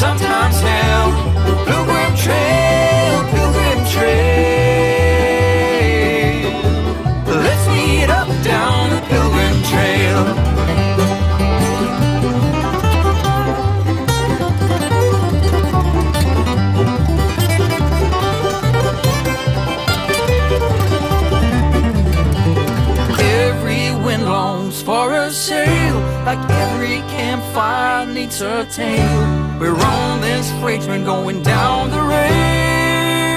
sometimes hell. Pilgrim trail, pilgrim trail. Let's meet up down the pilgrim trail. For a sail, like every campfire needs a tale. We're on this freight train going down the rail,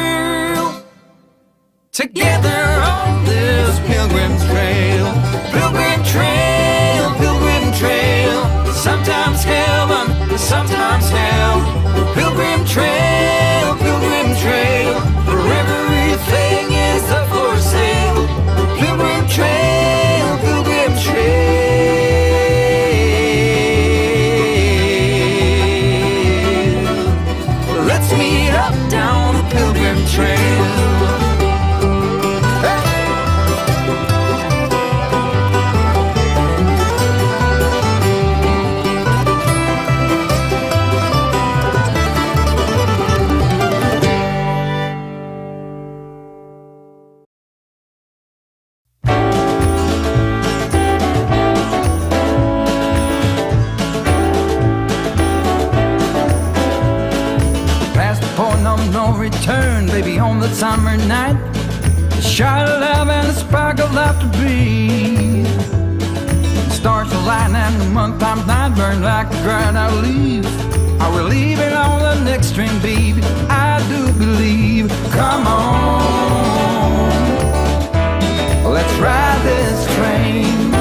together on this pilgrim's trail. Pilgrim trail, pilgrim trail. Sometimes heaven, sometimes hell. Pilgrim trail, pilgrim trail. Where everything is up for sale. Pilgrim trail, pilgrim trail. Let's meet up down the pilgrim trail. Return, baby, on the summer night. A shot of love and a spark of laughter breathe. Stars align and the month times night burn like the ground I leave. I will leave it on the next train, baby. I do believe. Come on, let's ride this train.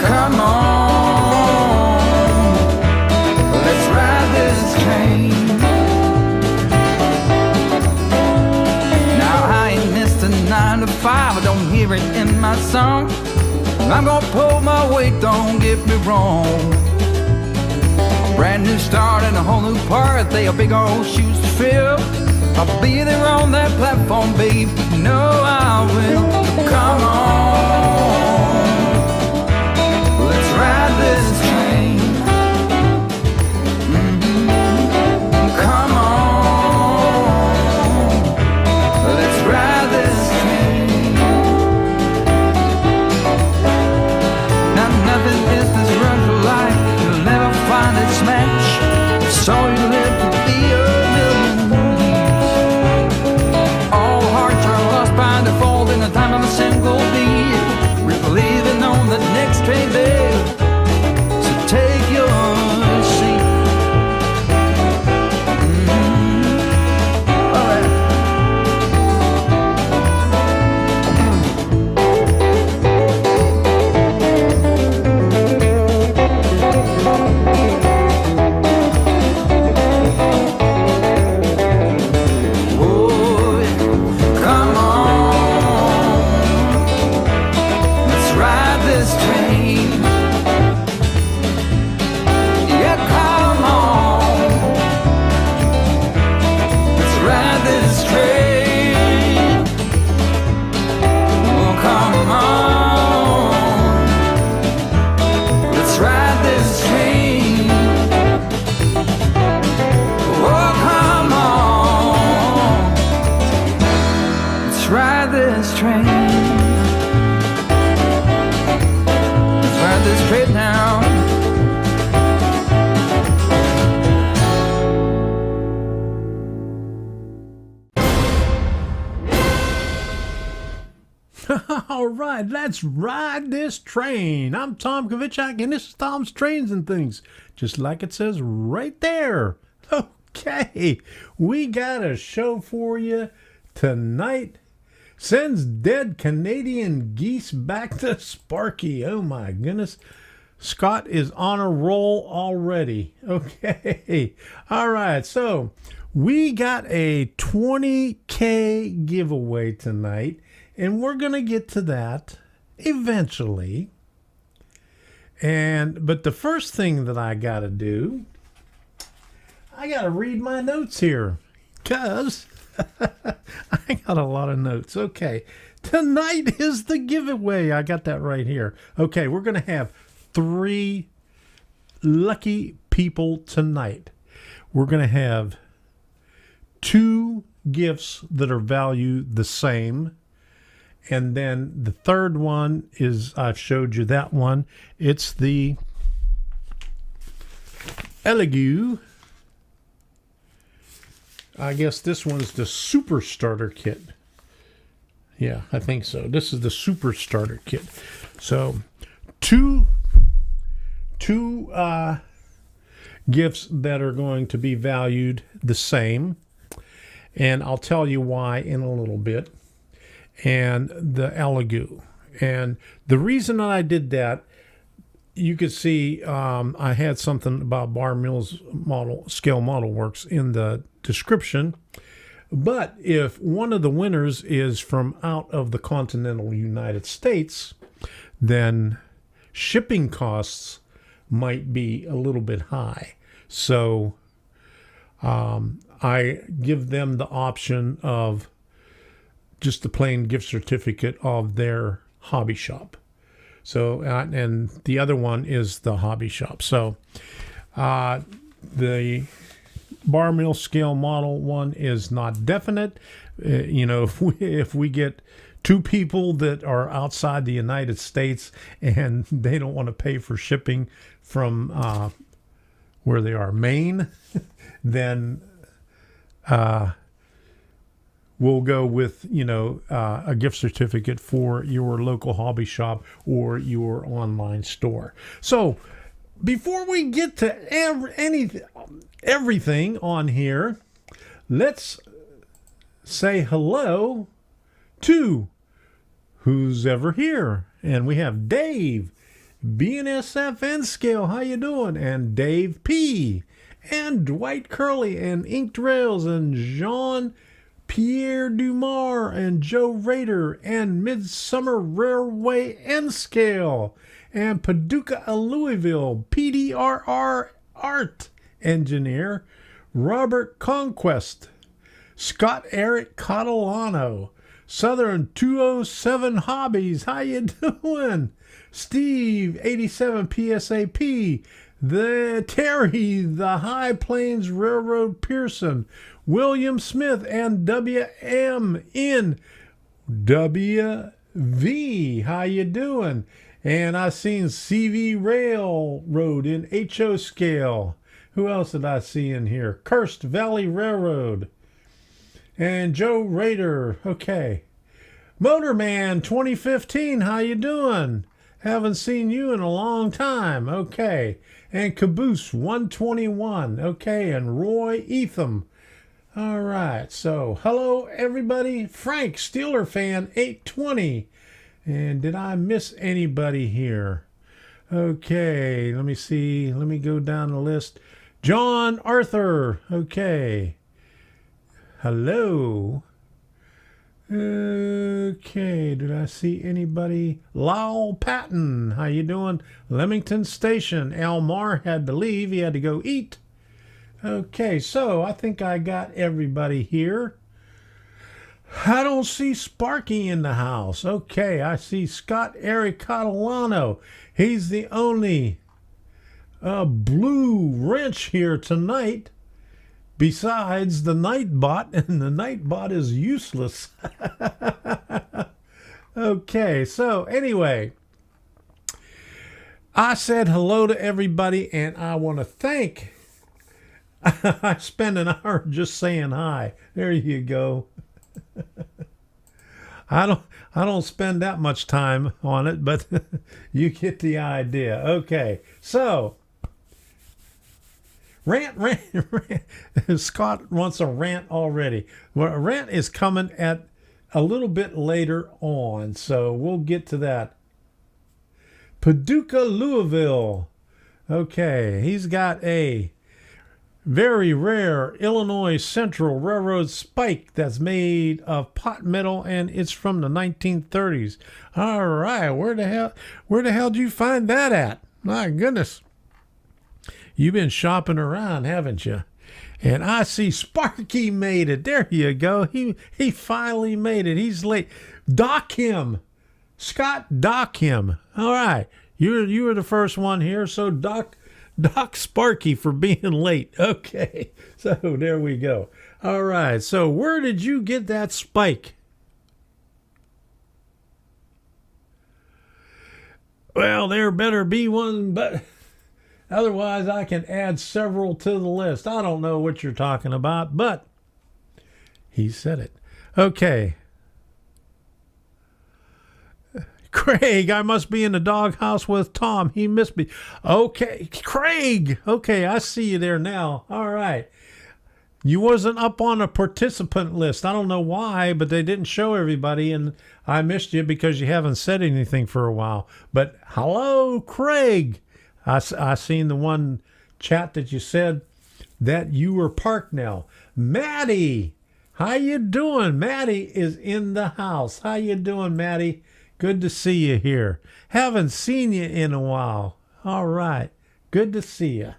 Come on. Now I ain't missed a 9 to 5, I don't hear it in my song. I'm gonna pull my weight, don't get me wrong. A brand new start and a whole new part, they are big old shoes to fill. I'll be there on that platform, babe, you know I will. Come on, let's ride this train. Come on, let's ride this train. Now nothing is this rush of life, you'll never find its match. So you live to be a million years. All hearts are lost by default in the time of a single beat. We're leaving on the next train, babe, so take your seat. All right, let's ride this train. I'm Tom Kovichak, and this is Tom's Trains and Things, just like it says right there. Okay, we got a show for you tonight. Sends dead Canadian geese back to Sparky. Oh my goodness. Scott is on a roll already. Okay. All right, so we got a 20K giveaway tonight. And we're going to get to that eventually. But the first thing that I got to do, I got to read my notes here. Because I got a lot of notes. Okay. Tonight is the giveaway. I got that right here. Okay. We're going to have 3 lucky people tonight. We're going to have 2 gifts that are valued the same. And then the third one is, I've showed you that one. It's the Elegoo. I guess this one's the Super Starter Kit. Yeah, I think so. This is the Super Starter Kit. So, two gifts that are going to be valued the same. And I'll tell you why in a little bit. And the Elegoo. And the reason that I did that, you could see I had something about Bar Mills Scale Model Works in the description. But if one of the winners is from out of the continental United States, then shipping costs might be a little bit high. So I give them the option of just the plain gift certificate of their hobby shop. So, and the other one is the hobby shop. So, the Bar Mill Scale Model one is not definite. If we get 2 people that are outside the United States and they don't want to pay for shipping from where they are, Maine, then we'll go with, a gift certificate for your local hobby shop or your online store. So before we get to everything on here, let's say hello to who's ever here. And we have Dave, BNSF N Scale, how you doing? And Dave P. And Dwight Curley and Inked Rails and Jean Pierre Dumar and Joe Rader and Midsummer Railway N Scale and Paducah Louisville PDRR Art Engineer Robert Conquest, Scott Eric Catalano, Southern 207 Hobbies, how you doing? Steve 87 PSAP, the Terry, the High Plains Railroad Pearson, William Smith, and WMN WV, how you doing? And I seen CV Railroad in HO Scale. Who else did I see in here? Cursed Valley Railroad. And Joe Rader. Okay. Motorman 2015, how you doing? Haven't seen you in a long time. Okay. And Caboose 121. Okay. And Roy Eltham. All right. So, hello, everybody. Frank, Steeler Fan 820. And did I miss anybody here? Okay. Let me see. Let me go down the list. John Arthur. Okay. Hello. Okay. Did I see anybody? Lowell Patton. How you doing? Leamington Station. Elmar had to leave. He had to go eat. Okay. So I think I got everybody here. I don't see Sparky in the house. Okay. I see Scott Eric Catalano. He's the only blue wrench here tonight besides the Nightbot, and the Nightbot is useless. Okay, so anyway, I said hello to everybody, and I want to thank I spent an hour just saying hi. There you go. I don't spend that much time on it, but you get the idea. Okay, so rant. Scott wants a rant already. Well, a rant is coming at a little bit later on, so we'll get to that. Paducah, Louisville. Okay, he's got a very rare Illinois Central Railroad spike that's made of pot metal, and it's from the 1930s. All right, where the hell did you find that at? My goodness. You've been shopping around, haven't you? And I see Sparky made it. There you go. He finally made it. He's late. Dock him. Scott, dock him. All right. You were the first one here, so dock Doc Sparky for being late. Okay, so there we go. All right, so where did you get that spike? Well, there better be one, but otherwise I can add several to the list. I don't know what you're talking about, but he said it. Okay. Craig, I must be in the doghouse with Tom. He missed me. Okay, Craig. Okay, I see you there now. All right. You wasn't up on a participant list. I don't know why, but they didn't show everybody, and I missed you because you haven't said anything for a while. But hello, Craig. I seen the one chat that you said that you were parked now. Maddie, how you doing? Maddie is in the house. How you doing, Maddie? Good to see you here. Haven't seen you in a while. All right. Good to see you.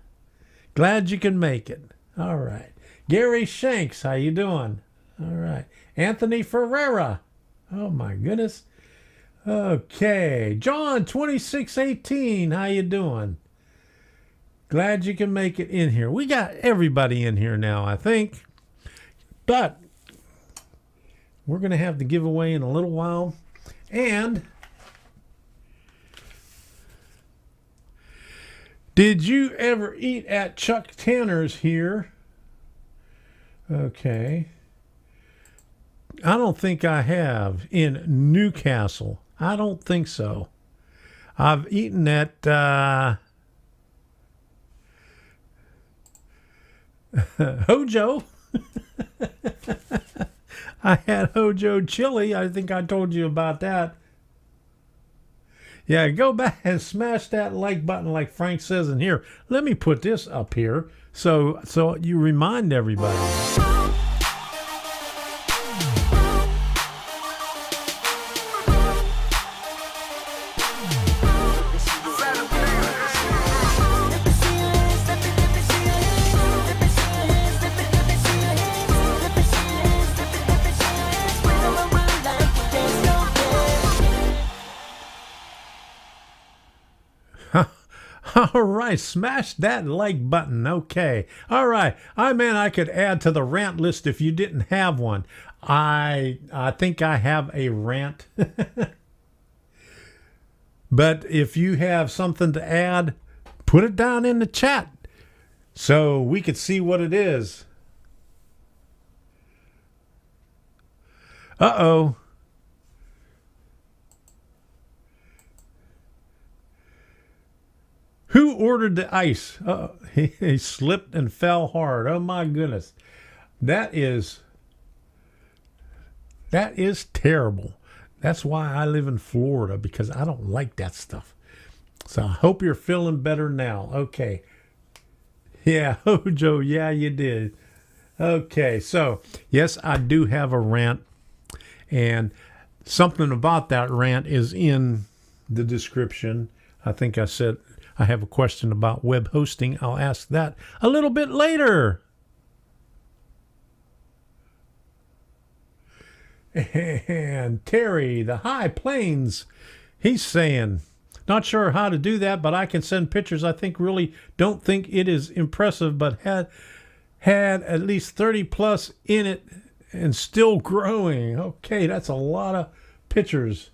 Glad you can make it. All right. Gary Shanks, how you doing? All right. Anthony Ferreira. Oh, my goodness. Okay. John 2618, how you doing? Glad you can make it in here. We got everybody in here now, I think. But we're going to have the giveaway in a little while. And did you ever eat at Chuck Tanner's here? Okay. I don't think I have in Newcastle. I don't think so. I've eaten at Hojo. I had Hojo chili. I think I told you about that. Yeah, go back and smash that like button like Frank says in here. Let me put this up here so you remind everybody. All right, smash that like button. Okay. All right. I could add to the rant list if you didn't have one. I think I have a rant. But if you have something to add, put it down in the chat so we could see what it is. Uh-oh. Who ordered the ice? He slipped and fell hard. Oh my goodness. That is terrible. That's why I live in Florida, because I don't like that stuff. So I hope you're feeling better now. Okay. Yeah, Hojo, yeah, you did. Okay, so yes, I do have a rant, and something about that rant is in the description. I think I said I have a question about web hosting. I'll ask that a little bit later. And Terry, the High Plains, he's saying, not sure how to do that, but I can send pictures. I don't think it is impressive, but had at least 30 plus in it and still growing. Okay, that's a lot of pictures.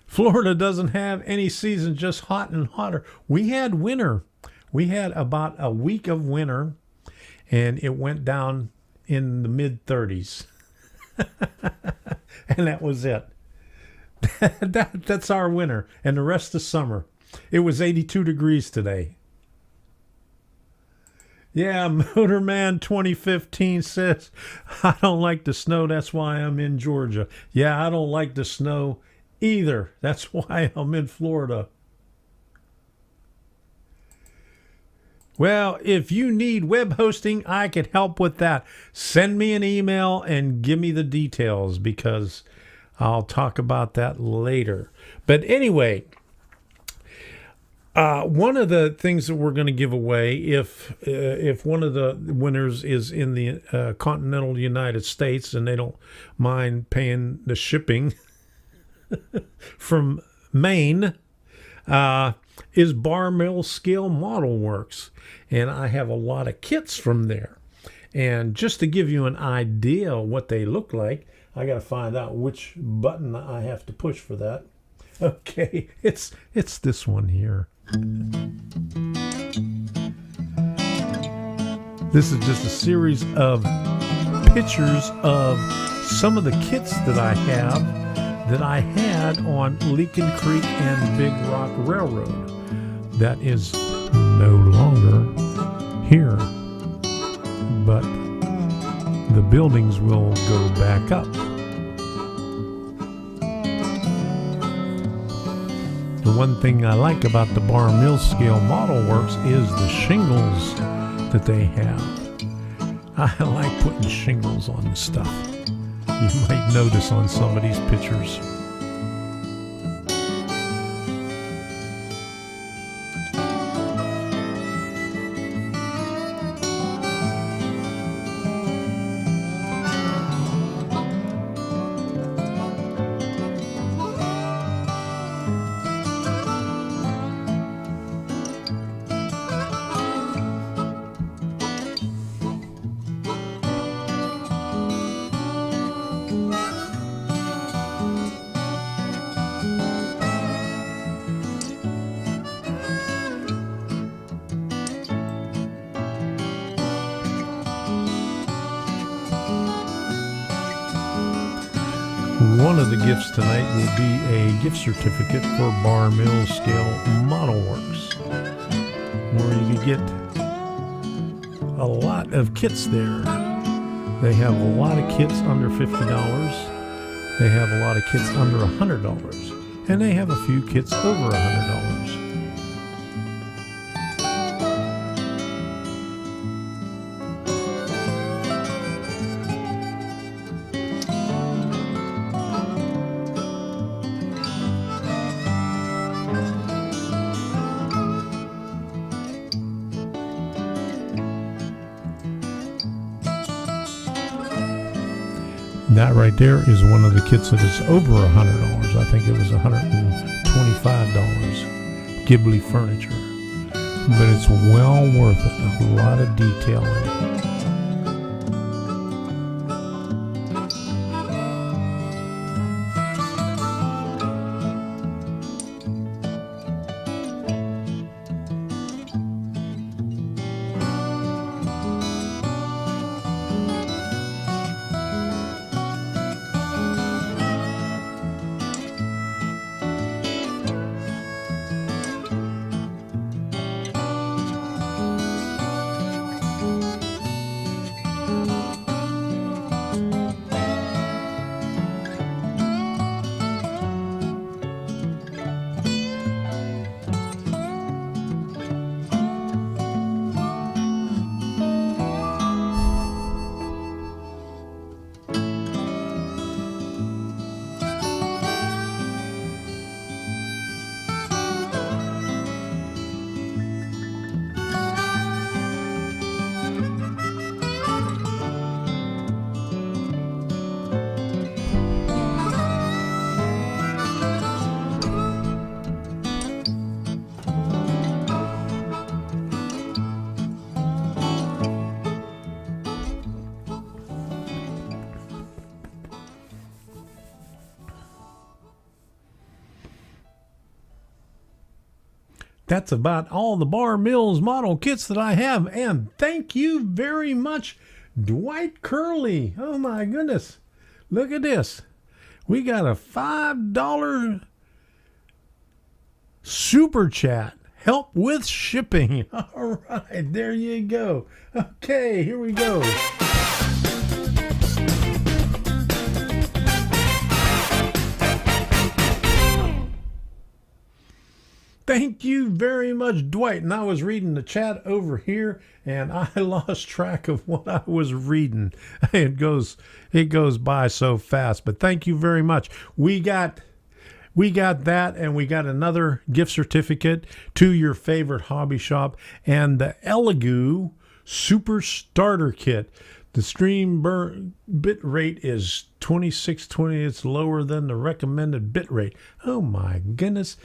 Florida doesn't have any season, just hot and hotter. We had winter. We had about a week of winter, and it went down in the mid-30s. And that was it. That's our winter. And the rest of summer. It was 82 degrees today. Yeah, Motorman 2015 says, I don't like the snow. That's why I'm in Georgia. Yeah, I don't like the snow either. That's why I'm in Florida. Well, if you need web hosting, I could help with that. Send me an email and give me the details, because I'll talk about that later. But anyway, one of the things that we're going to give away, if one of the winners is in the continental United States and they don't mind paying the shipping from Maine, is Bar Mill Scale Model Works. And I have a lot of kits from there. And just to give you an idea of what they look like, I got to find out which button I have to push for that. Okay, it's this one here. This is just a series of pictures of some of the kits that I have that I had on Leakin Creek and Big Rock Railroad. That is no longer here, but the buildings will go back up. The one thing I like about the Bar Mill Scale Model Works is the shingles that they have. I like putting shingles on the stuff. You might notice on some of these pictures. One of the gifts tonight will be a gift certificate for Bar Mill Scale Model Works, where you can get a lot of kits there. They have a lot of kits under $50. They have a lot of kits under $100. And they have a few kits over $100. That right there is one of the kits that is over $100. I think it was $125. Ghibli furniture. But it's well worth it. A lot of detail in it. That's about all the Bar Mills model kits that I have. And thank you very much, Dwight Curley. Oh my goodness. Look at this. We got a $5 super chat. Help with shipping. All right, there you go. Okay, here we go. Thank you very much, Dwight. And I was reading the chat over here, and I lost track of what I was reading. It goes by so fast. But thank you very much. We got that, and we got another gift certificate to your favorite hobby shop, and the Elegoo Super Starter Kit. The stream bit rate is 2620. It's lower than the recommended bit rate. Oh my goodness.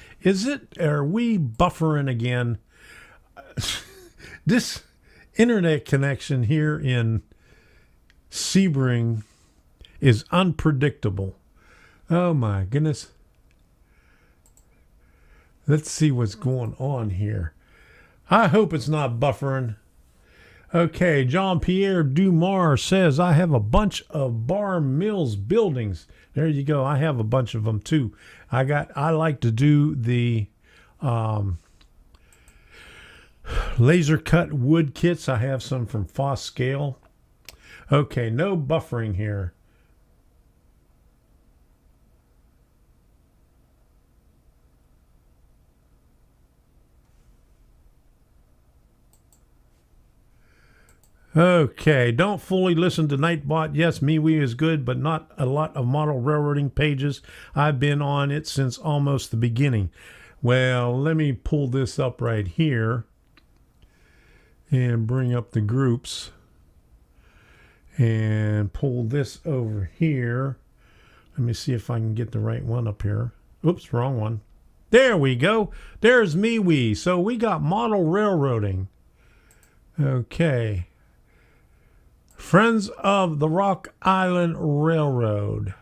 Are we buffering again? This internet connection here in Sebring is unpredictable. Oh my goodness. Let's see what's going on here. I hope it's not buffering. Okay, Jean-Pierre Dumars says, I have a bunch of Bar Mills buildings. There you go. I have a bunch of them too. I like to do the laser cut wood kits. I have some from Foss Scale. Okay, no buffering here. Okay, don't fully listen to Nightbot. Yes, MeWe is good, but not a lot of model railroading pages. I've been on it since almost the beginning. Well, let me pull this up right here and bring up the groups and pull this over here. Let me see if I can get the right one up here. Oops, wrong one. There we go. There's MeWe. So we got model railroading. Okay. Friends of the Rock Island Railroad,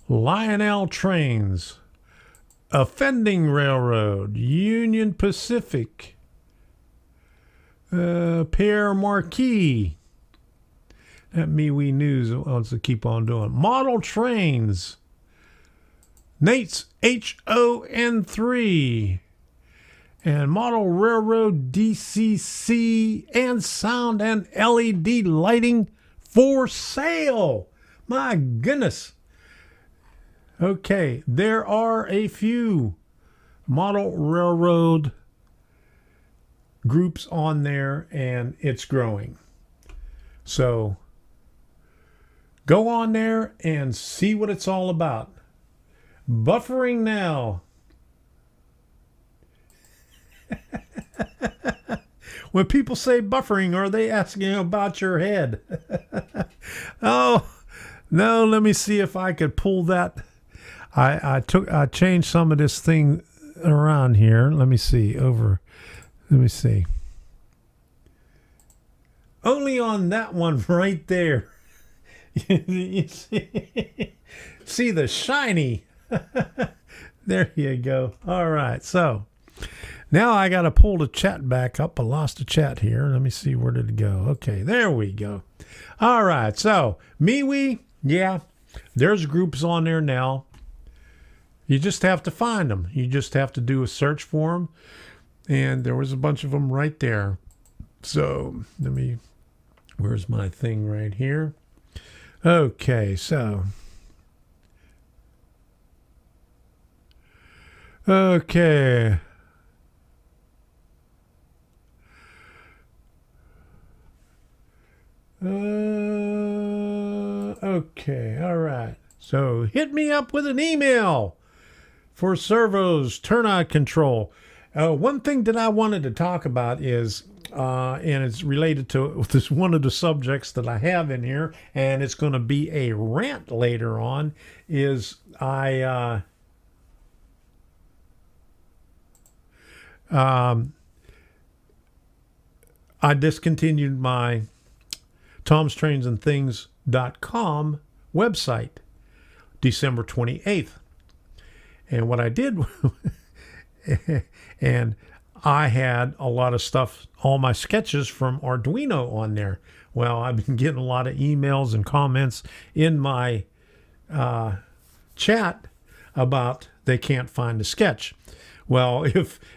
Lionel Trains, Offending Railroad, Union Pacific, Pierre Marquis. That MeWe News wants to keep on doing. Model Trains, Nate's HON3, and Model Railroad DCC and sound and LED lighting for sale. My goodness. Okay, there are a few Model Railroad groups on there, and it's growing. So go on there and see what it's all about. Buffering now. When people say buffering, are they asking about your head? Oh, no, let me see if I could pull that. I changed some of this thing around here. Let me see. Let me see. Only on that one right there. You see the shiny. There you go. All right, so now I got to pull the chat back up. I lost the chat here. Let me see. Where did it go? Okay, there we go. All right. So, MeWe, yeah, there's groups on there now. You just have to find them. You just have to do a search for them. And there was a bunch of them right there. So, where's my thing right here? Okay, so. Okay. Okay, all right. So hit me up with an email for servos, turnout control. One thing that I wanted to talk about is, and it's related to this one of the subjects that I have in here, and it's going to be a rant later on, is I discontinued my tomstrainsandthings.com website December 28th. And what I did, and I had a lot of stuff, all my sketches from Arduino on there. Well, I've been getting a lot of emails and comments in my chat about they can't find the sketch. Well,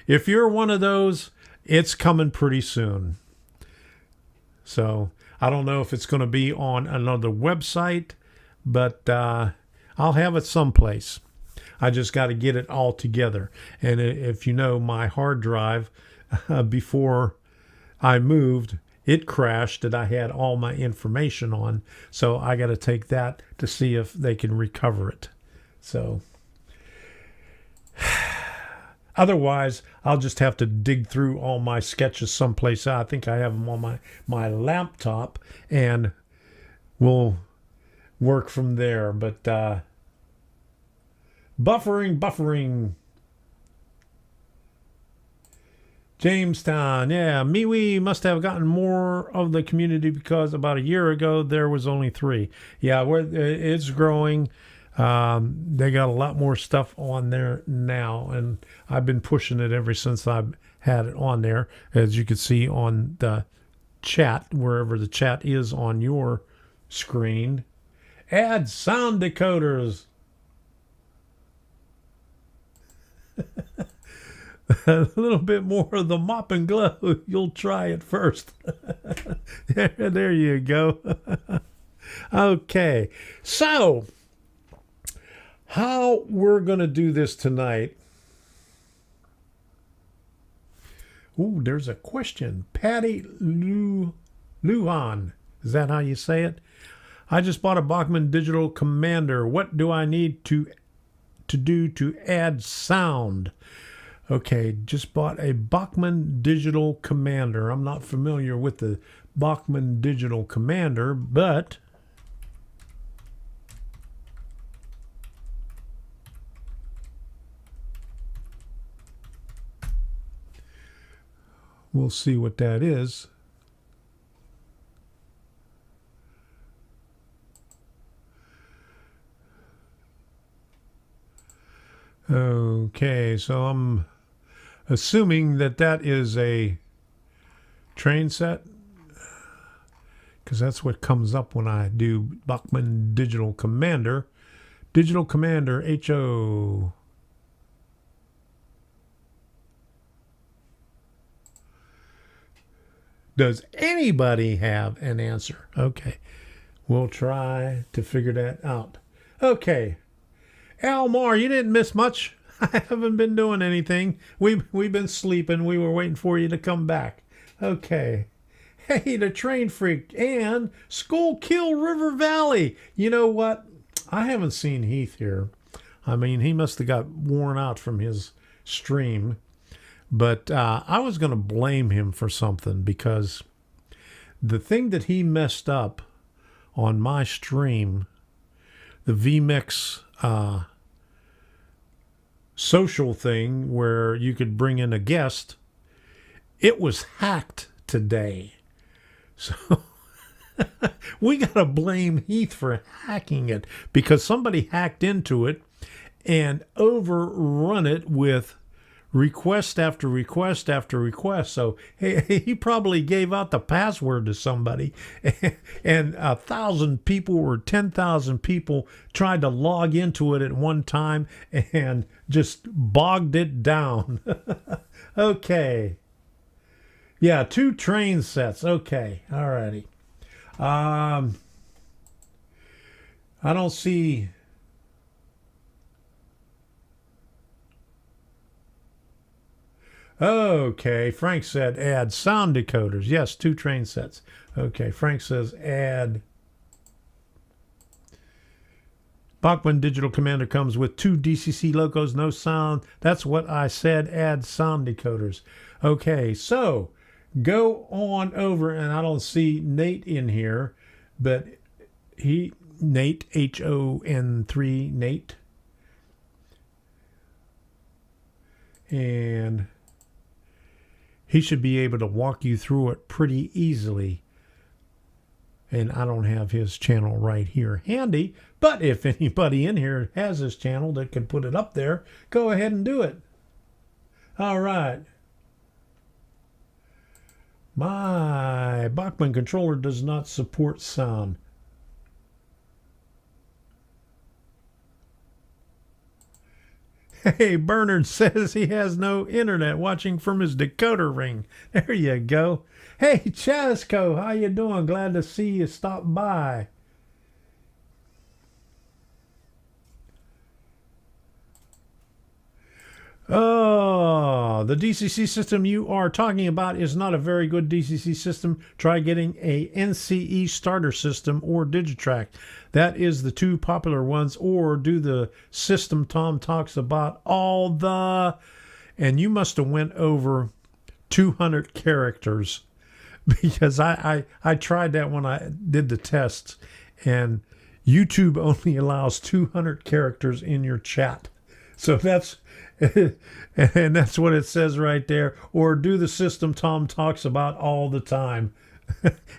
if you're one of those, it's coming pretty soon. So I don't know if it's going to be on another website, but I'll have it someplace. I just got to get it all together. And if you know my hard drive, before I moved, it crashed that I had all my information on. So I got to take that to see if they can recover it. So Otherwise, I'll just have to dig through all my sketches someplace. I think I have them on my laptop, and we'll work from there. But buffering. Jamestown, yeah. MeWe must have gotten more of the community because about a year ago there was only 3. Yeah, it's growing. They got a lot more stuff on there now, and I've been pushing it ever since I've had it on there. As you can see on the chat, wherever the chat is on your screen. Add sound decoders. A little bit more of the mop and glow. You'll try it first. There you go. Okay, so how we're going to do this tonight. Ooh, there's a question. Patty Luhan. Is that how you say it? I just bought a Bachmann Digital Commander. What do I need to do to add sound? Okay, just bought a Bachmann Digital Commander. I'm not familiar with the Bachmann Digital Commander, but we'll see what that is. Okay, so I'm assuming that is a train set, because that's what comes up when I do Bachmann Digital Commander. Digital Commander HO. Does anybody have an answer? Okay, we'll try to figure that out. Okay, Almar, you didn't miss much. I haven't been doing anything. We've been sleeping. We were waiting for you to come back. Okay. Hey, the Train Freak and Schuylkill River Valley. You know what? I haven't seen Heath here. I mean, he must have got worn out from his stream. But I was going to blame him for something, because the thing that he messed up on my stream, the vMix social thing where you could bring in a guest, it was hacked today. So we got to blame Heath for hacking it, because somebody hacked into it and overrun it with request after request after request. So he probably gave out the password to somebody, and 1,000 people or 10,000 people tried to log into it at one time and just bogged it down. Okay. Yeah, 2 train sets. Okay. All righty. I don't see... Okay, Frank said add sound decoders. Yes, 2 train sets. Okay, Frank says add. Bachmann Digital Commander comes with 2 DCC locos, no sound. That's what I said, add sound decoders. Okay, so go on over, and I don't see Nate in here, but Nate, HON3, Nate. And he should be able to walk you through it pretty easily. And I don't have his channel right here handy, but if anybody in here has his channel that can put it up there, go ahead and do it. All right. My Bachmann controller does not support sound. Hey, Bernard says he has no internet, watching from his decoder ring. There you go. Hey, Chasco, how you doing? Glad to see you stop by. Oh, the DCC system you are talking about is not a very good DCC system. Try getting a NCE starter system or Digitrack. That is the 2 popular ones. Or do the system Tom talks about, all the and you must have went over 200 characters because I tried that when I did the tests, and YouTube only allows 200 characters in your chat. So that's and that's what it says right there. Or do the system Tom talks about all the time.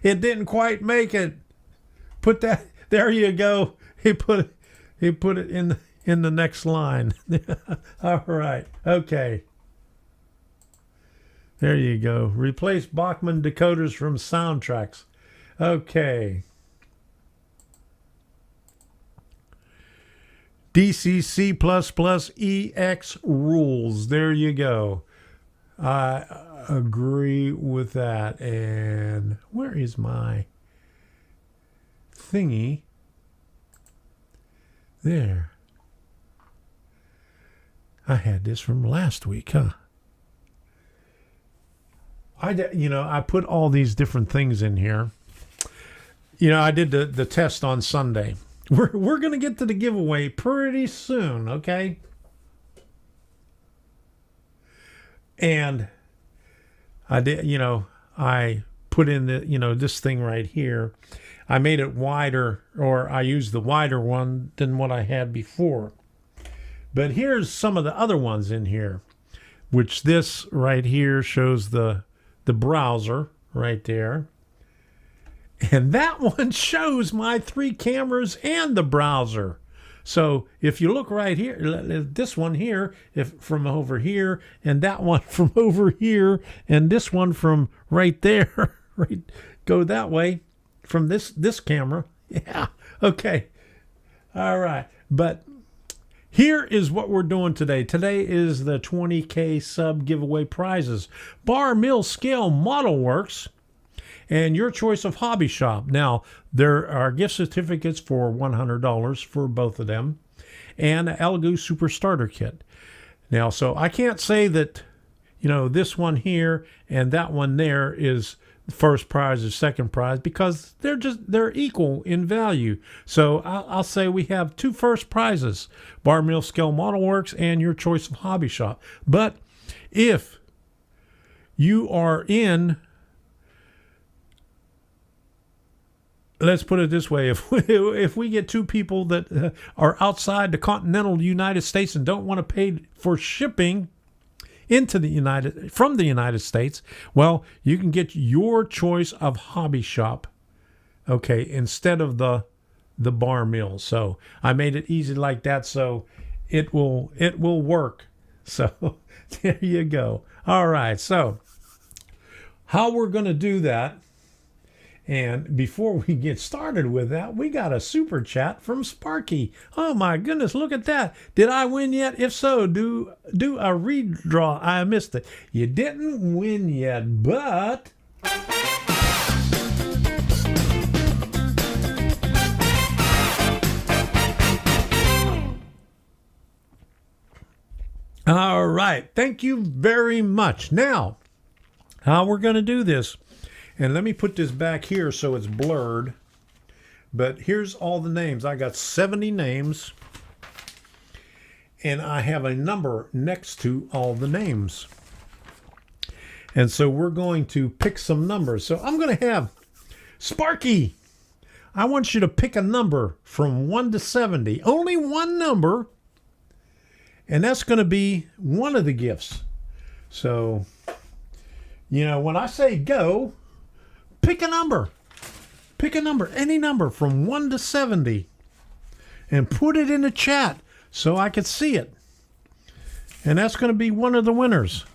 It didn't quite make it. Put that there. You go. He put it in the next line. All right. Okay. There you go. Replace Bachman decoders from soundtracks. Okay. DCC++ EX rules. There you go. I agree with that. And where is my thingy? There. I had this from last week, huh? I put all these different things in here. I did the test on Sunday. We're going to get to the giveaway pretty soon, okay? And I did, I put in the, this thing right here. I made it wider, or I used the wider one than what I had before. But here's some of the other ones in here, which this right here shows the browser right there. And that one shows my 3 cameras and the browser. So if you look right here, this one here, if from over here, and that one from over here, and this one from right there, right, go that way from this camera. Yeah. Okay. All right. But here is what we're doing today. Today is the 20K sub giveaway prizes. Bar Mill Scale Model Works and Your Choice of Hobby Shop. Now, there are gift certificates for $100 for both of them, and an Elegoo Super Starter Kit. Now, so I can't say that, this one here and that one there is first prize or second prize, because they're equal in value. So I'll say we have 2 first prizes, Bar Mill Scale Model Works and Your Choice of Hobby Shop. But if you are in, let's put it this way, if we get 2 people that are outside the continental United States and don't want to pay for shipping from the United States, well, you can get Your Choice of Hobby Shop, okay, instead of the Bar Mill. So I made it easy like that, so it will work. So there you go. All right, so how we're going to do that. And before we get started with that, we got a super chat from Sparky. Oh my goodness, look at that. Did I win yet? If so, do a redraw. I missed it. You didn't win yet, but all right. Thank you very much. Now, how we're going to do this. And let me put this back here so it's blurred. But here's all the names. I got 70 names. And I have a number next to all the names. And so we're going to pick some numbers. So I'm going to have Sparky. I want you to pick a number from 1 to 70. Only one number. And that's going to be one of the gifts. So, when I say go, pick a number. Pick a number, any number from 1 to 70. And put it in the chat so I could see it. And that's going to be one of the winners.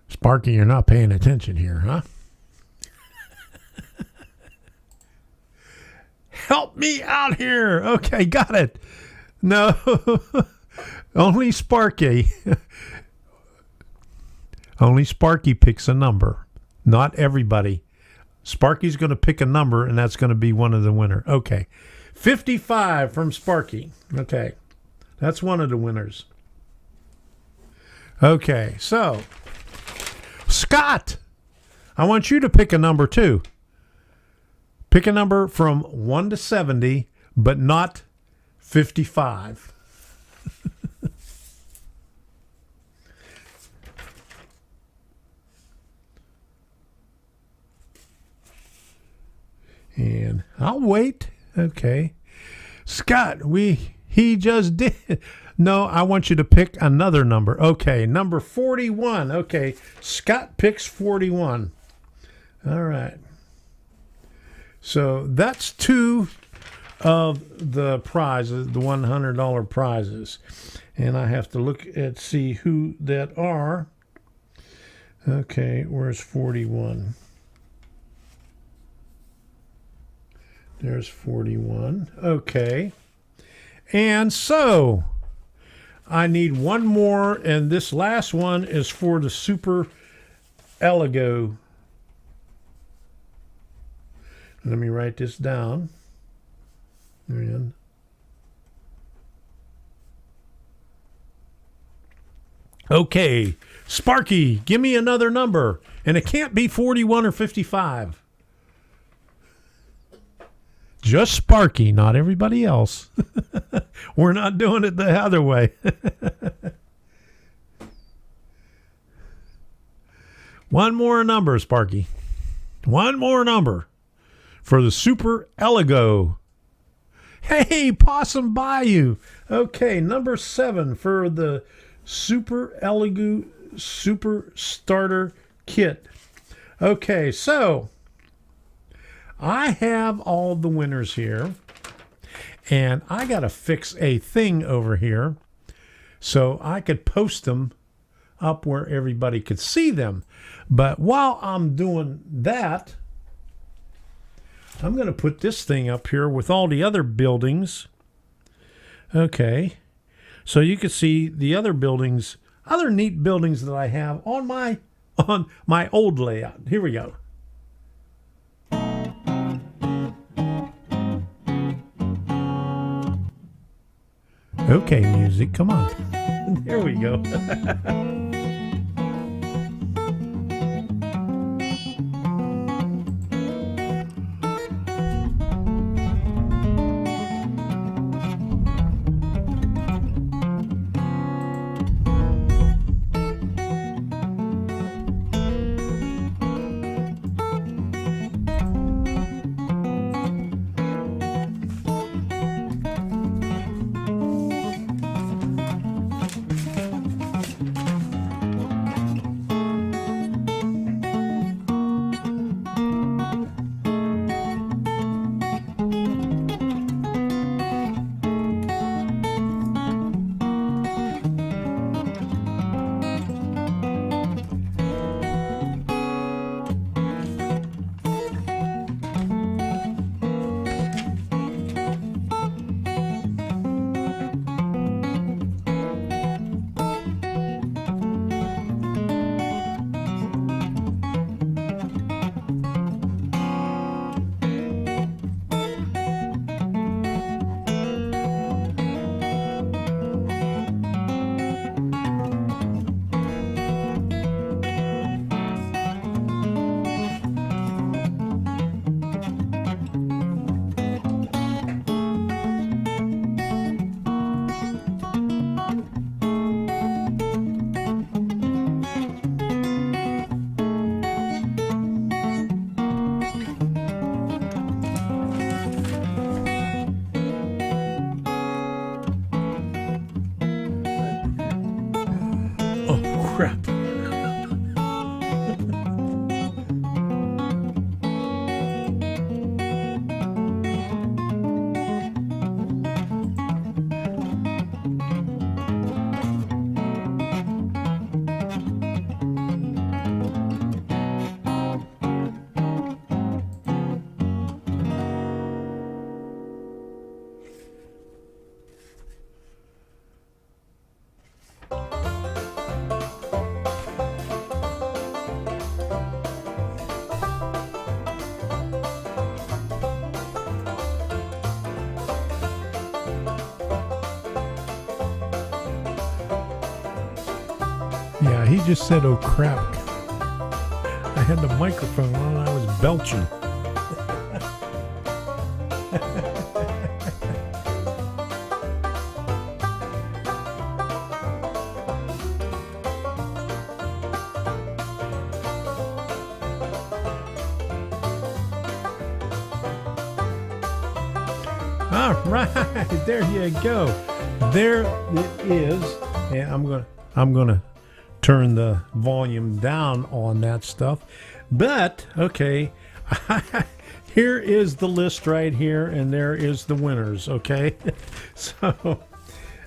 Sparky, you're not paying attention here, huh? Help me out here. Okay, got it. No, only Sparky. Only Sparky picks a number, not everybody. Sparky's going to pick a number, and that's going to be one of the winners. Okay, 55 from Sparky. Okay, that's one of the winners. Okay, so Scott, I want you to pick a number too. Pick a number from 1 to 70, but not 55. And I'll wait. Okay. Scott, he just did. No, I want you to pick another number. Okay, number 41. Okay, Scott picks 41. All right. So that's two of the prizes, the $100 prizes. And I have to look at see who that are. Okay, where's 41? There's 41. Okay. And so I need one more, and this last one is for the Super Eligo. Let me write this down. And okay, Sparky, give me another number. And it can't be 41 or 55. Just Sparky, not everybody else. We're not doing it the other way. One more number, Sparky. One more number for the Super Eligo. Hey, Possum Bayou. Okay, number 7 for the Super Eligo Super Starter Kit. Okay, so I have all the winners here, and I got to fix a thing over here so I could post them up where everybody could see them. But while I'm doing that, I'm going to put this thing up here with all the other buildings. Okay, so you can see the other buildings, other neat buildings that I have on my old layout. Here we go. Okay, music, come on. There we go. Crap. Yeah, he just said, oh crap. I had the microphone on and I was belching. All right, there you go. There it is. And I'm gonna turn the volume down on that stuff. But okay, here is the list right here, and there is the winners. Okay, so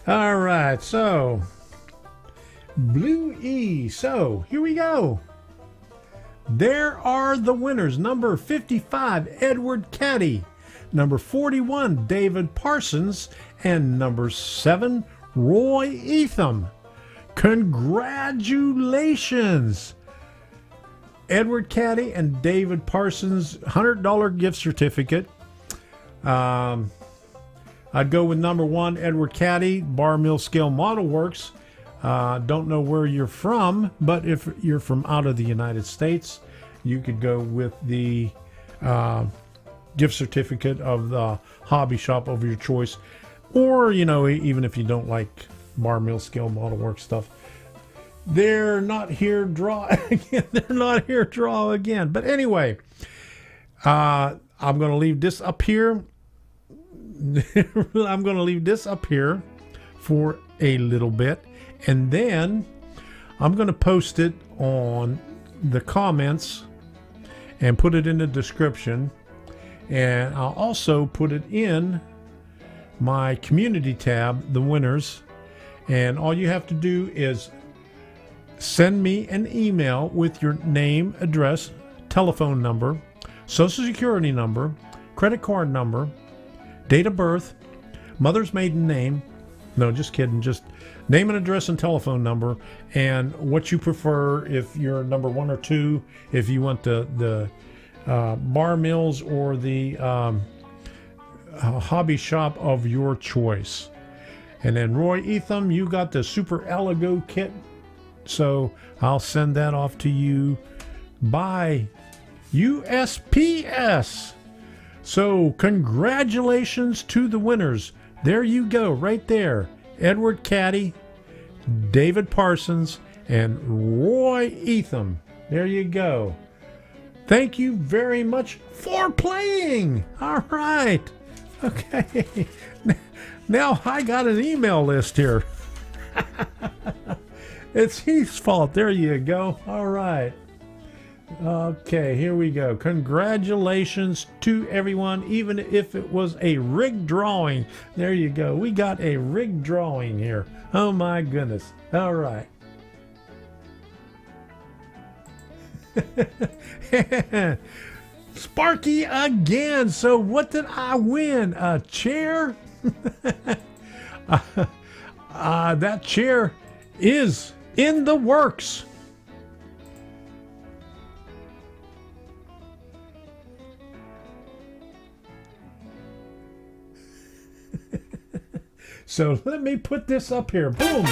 all right, so Blue E. So here we go. There are the winners. Number 55, Edward Cady. Number 41, David Parsons. And number 7, Roy Eltham. Congratulations, Edward Cady and David Parsons. $100 gift certificate. I'd go with number 1, Edward Cady, Bar Mill Scale Model Works. Don't know where you're from, but if you're from out of the United States, you could go with the gift certificate of the hobby shop of your choice. Or, you know, even if you don't like Bar Mill Scale Model Works stuff, they're not here draw again. They're not here draw again. But anyway, I'm going to leave this up here. I'm going to leave this up here for a little bit. And then I'm going to post it on the comments and put it in the description. And I'll also put it in my community tab, the winners. And all you have to do is send me an email with your name, address, telephone number, social security number, credit card number, date of birth, mother's maiden name. No, just kidding. Just name and address and telephone number, and what you prefer, if you're number 1 or 2, if you want the bar mills or the hobby shop of your choice. And then Roy Eltham, you got the Super Aligo kit, so I'll send that off to you by USPS. So congratulations to the winners. There you go, right there. Edward Cady, David Parsons, and Roy Eltham. There you go. Thank you very much for playing. All right. Okay. Now I got an email list here. It's Heath's fault. There you go. All right. Okay, here we go. Congratulations to everyone, even if it was a rigged drawing. There you go. We got a rigged drawing here. Oh my goodness. All right. Sparky again. So what did I win? A chair? That chair is in the works. So let me put this up here. Boom.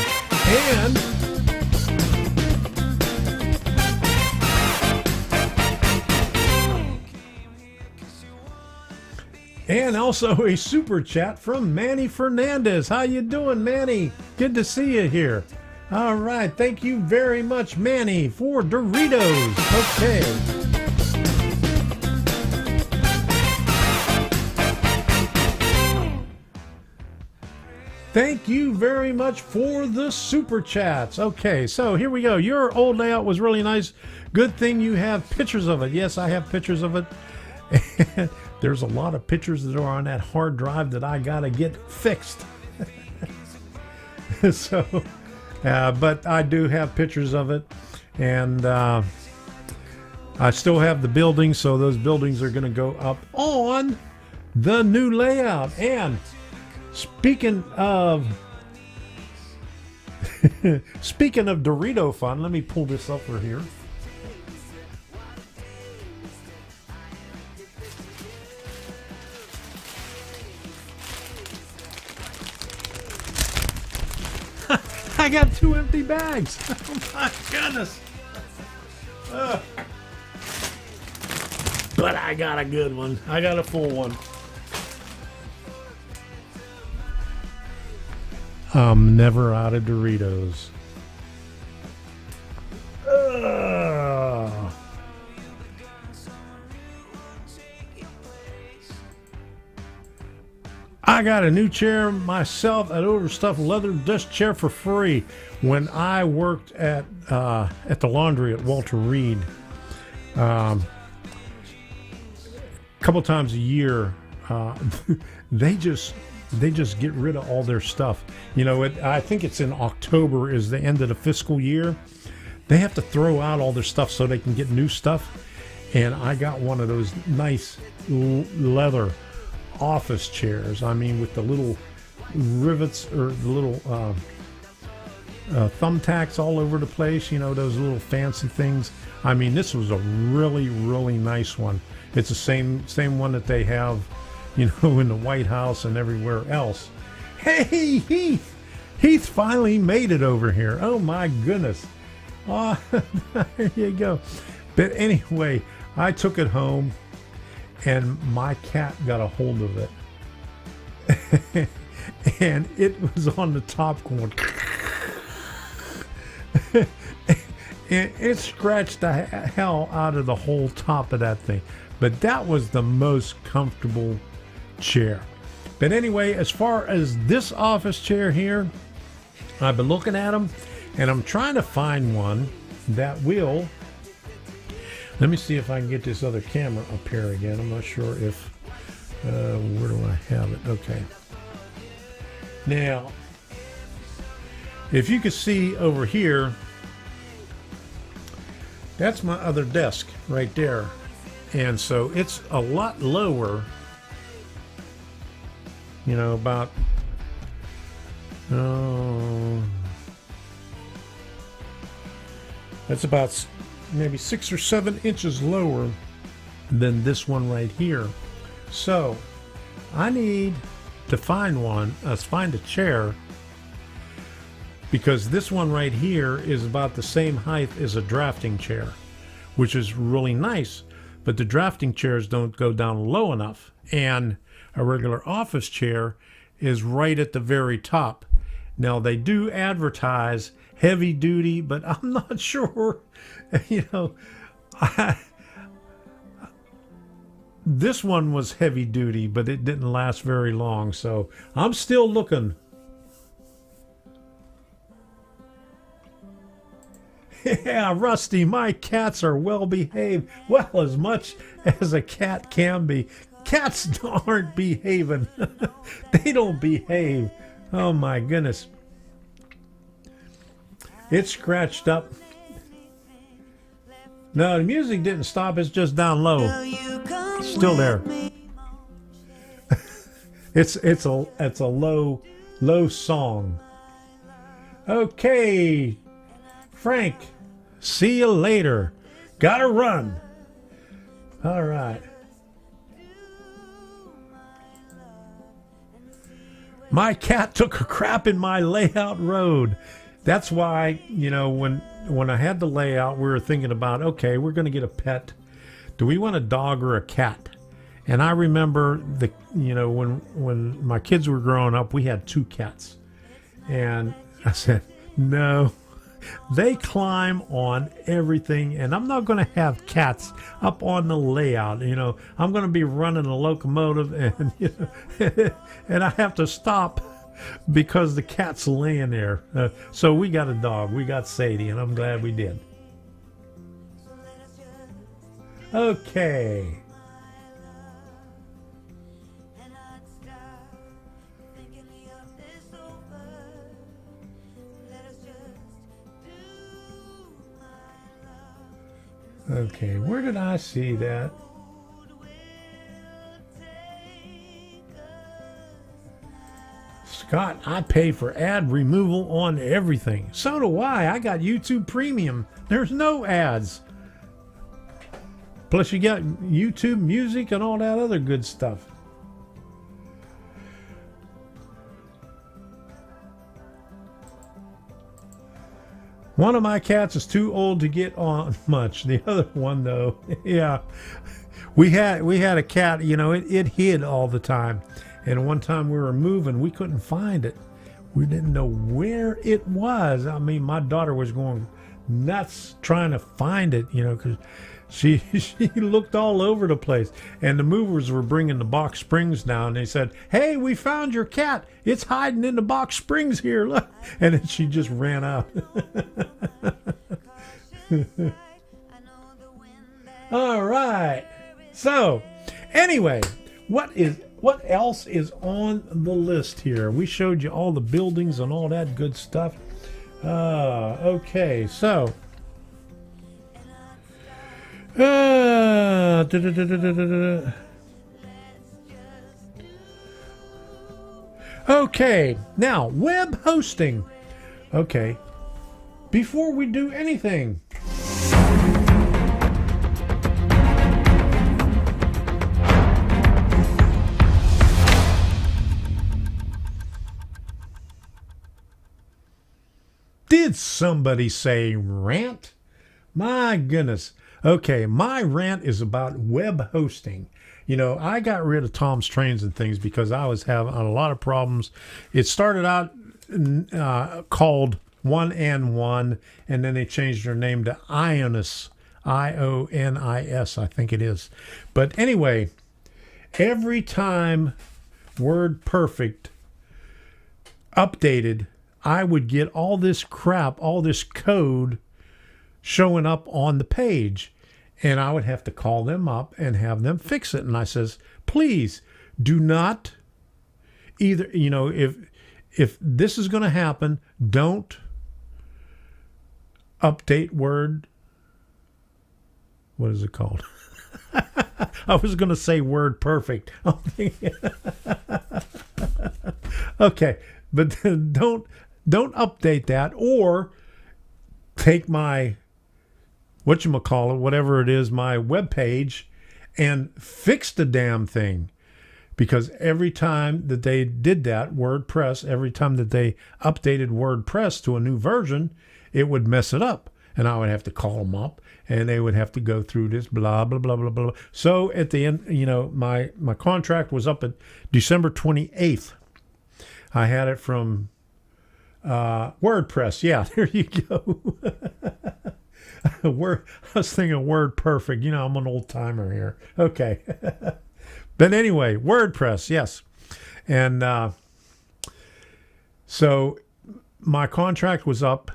And also a super chat from Manny Fernandez. How you doing, Manny? Good to see you here. All right. Thank you very much, Manny, for Doritos. Okay. Thank you very much for the super chats. Okay, so here we go. Your old layout was really nice. Good thing you have pictures of it. Yes, I have pictures of it. And there's a lot of pictures that are on that hard drive that I gotta get fixed. So, but I do have pictures of it, and I still have the buildings, so those buildings are gonna go up on the new layout. And speaking of Dorito fun, let me pull this up for here. I got 2 empty bags. Oh my goodness. But I got a good one. I got a full one. I'm never out of Doritos. I got a new chair myself, an overstuffed leather desk chair for free when I worked at the laundry at Walter Reed. A couple times a year, they just get rid of all their stuff. You know, I think it's in October is the end of the fiscal year. They have to throw out all their stuff so they can get new stuff. And I got one of those nice leather office chairs. I mean, with the little rivets or the little thumbtacks all over the place. You know, those little fancy things. I mean, this was a really, really nice one. It's the same one that they have, you know, in the White House and everywhere else. Hey, Heath! Heath finally made it over here. Oh my goodness. Oh, there you go. But anyway, I took it home and my cat got a hold of it. And it was on the top going. And it scratched the hell out of the whole top of that thing. But that was the most comfortable chair. But anyway, as far as this office chair here, I've been looking at them and I'm trying to find one that will. Let me see if I can get this other camera up here again. I'm not sure if where do I have it? Okay. Now, if you can see over here, that's my other desk right there. And so it's a lot lower, you know, about that's about maybe 6 or 7 inches lower than this one right here. So I need to find find a chair, because this one right here is about the same height as a drafting chair, which is really nice, but the drafting chairs don't go down low enough, and a regular office chair is right at the very top. Now they do advertise heavy duty, but I'm not sure, you know, this one was heavy duty, but it didn't last very long, so I'm still looking. Yeah, Rusty, my cats are well behaved. Well, as much as a cat can be. Cats aren't behaving. They don't behave. Oh my goodness. It's scratched up. No, the music didn't stop. It's just down low. It's still there. It's a low song. Okay, Frank. See you later. Gotta run. All right. My cat took a crap in my layout road. That's why, you know, when I had the layout, we were thinking about, okay, we're going to get a pet. Do we want a dog or a cat? And I remember when my kids were growing up, we had 2 cats. And I said, no, they climb on everything, and I'm not going to have cats up on the layout. You know, I'm going to be running a locomotive, and you know, and I have to stop because the cat's laying there. So we got a dog. We got Cady, and I'm glad we did. Okay. Okay, where did I see that? Scott, I pay for ad removal on everything. So do I. I got YouTube Premium. There's no ads. Plus you got YouTube Music and all that other good stuff. One of my cats is too old to get on much. The other one, though, yeah. We had a cat, you know, it hid all the time. And one time we were moving, we couldn't find it. We didn't know where it was. I mean, my daughter was going nuts trying to find it, you know, because she looked all over the place, and the movers were bringing the box springs down. They said, "Hey, we found your cat. It's hiding in the box springs here. Look!" And then she just ran out. All right. So, anyway, what else is on the list here? We showed you all the buildings and all that good stuff. Okay, so. Okay, now web hosting. Okay, before we do anything, did somebody say rant? My goodness. Okay, my rant is about web hosting. You know, I got rid of Tom's Trains and Things because I was having a lot of problems. It started out called One and One, and then they changed their name to Ionis, Ionis, I think it is. But anyway, every time WordPerfect updated, I would get all this crap, all this code showing up on the page, and I would have to call them up and have them fix it. And I says, please do not either, you know, if this is going to happen, don't update Word. What is it called? I was going to say WordPerfect. Okay, but don't update that, or take my whatchamacallit, whatever it is, my web page, and fix the damn thing. Because every time that they did that, WordPress, every time that they updated WordPress to a new version, it would mess it up. And I would have to call them up, and they would have to go through this, blah, blah, blah, blah, blah. So at the end, you know, my contract was up at December 28th. I had it from WordPress. Yeah, there you go. I was thinking WordPerfect. You know, I'm an old timer here. Okay. But anyway, WordPress, yes. And so my contract was up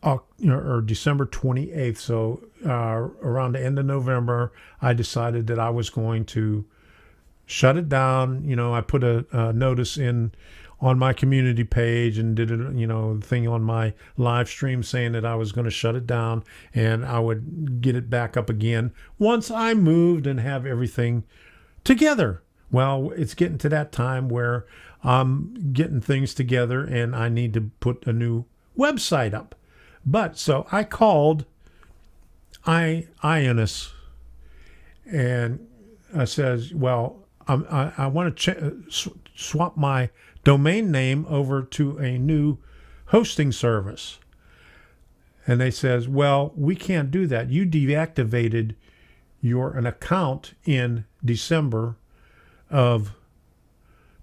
or December 28th. So around the end of November, I decided that I was going to shut it down. You know, I put a notice in on my community page and did a, you know, thing on my live stream saying that I was going to shut it down and I would get it back up again once I moved and have everything together. Well, it's getting to that time where I'm getting things together and I need to put a new website up. But so I called Ionis and I says, well, I want to swap my domain name over to a new hosting service. And they says, well, we can't do that. You deactivated an account in December of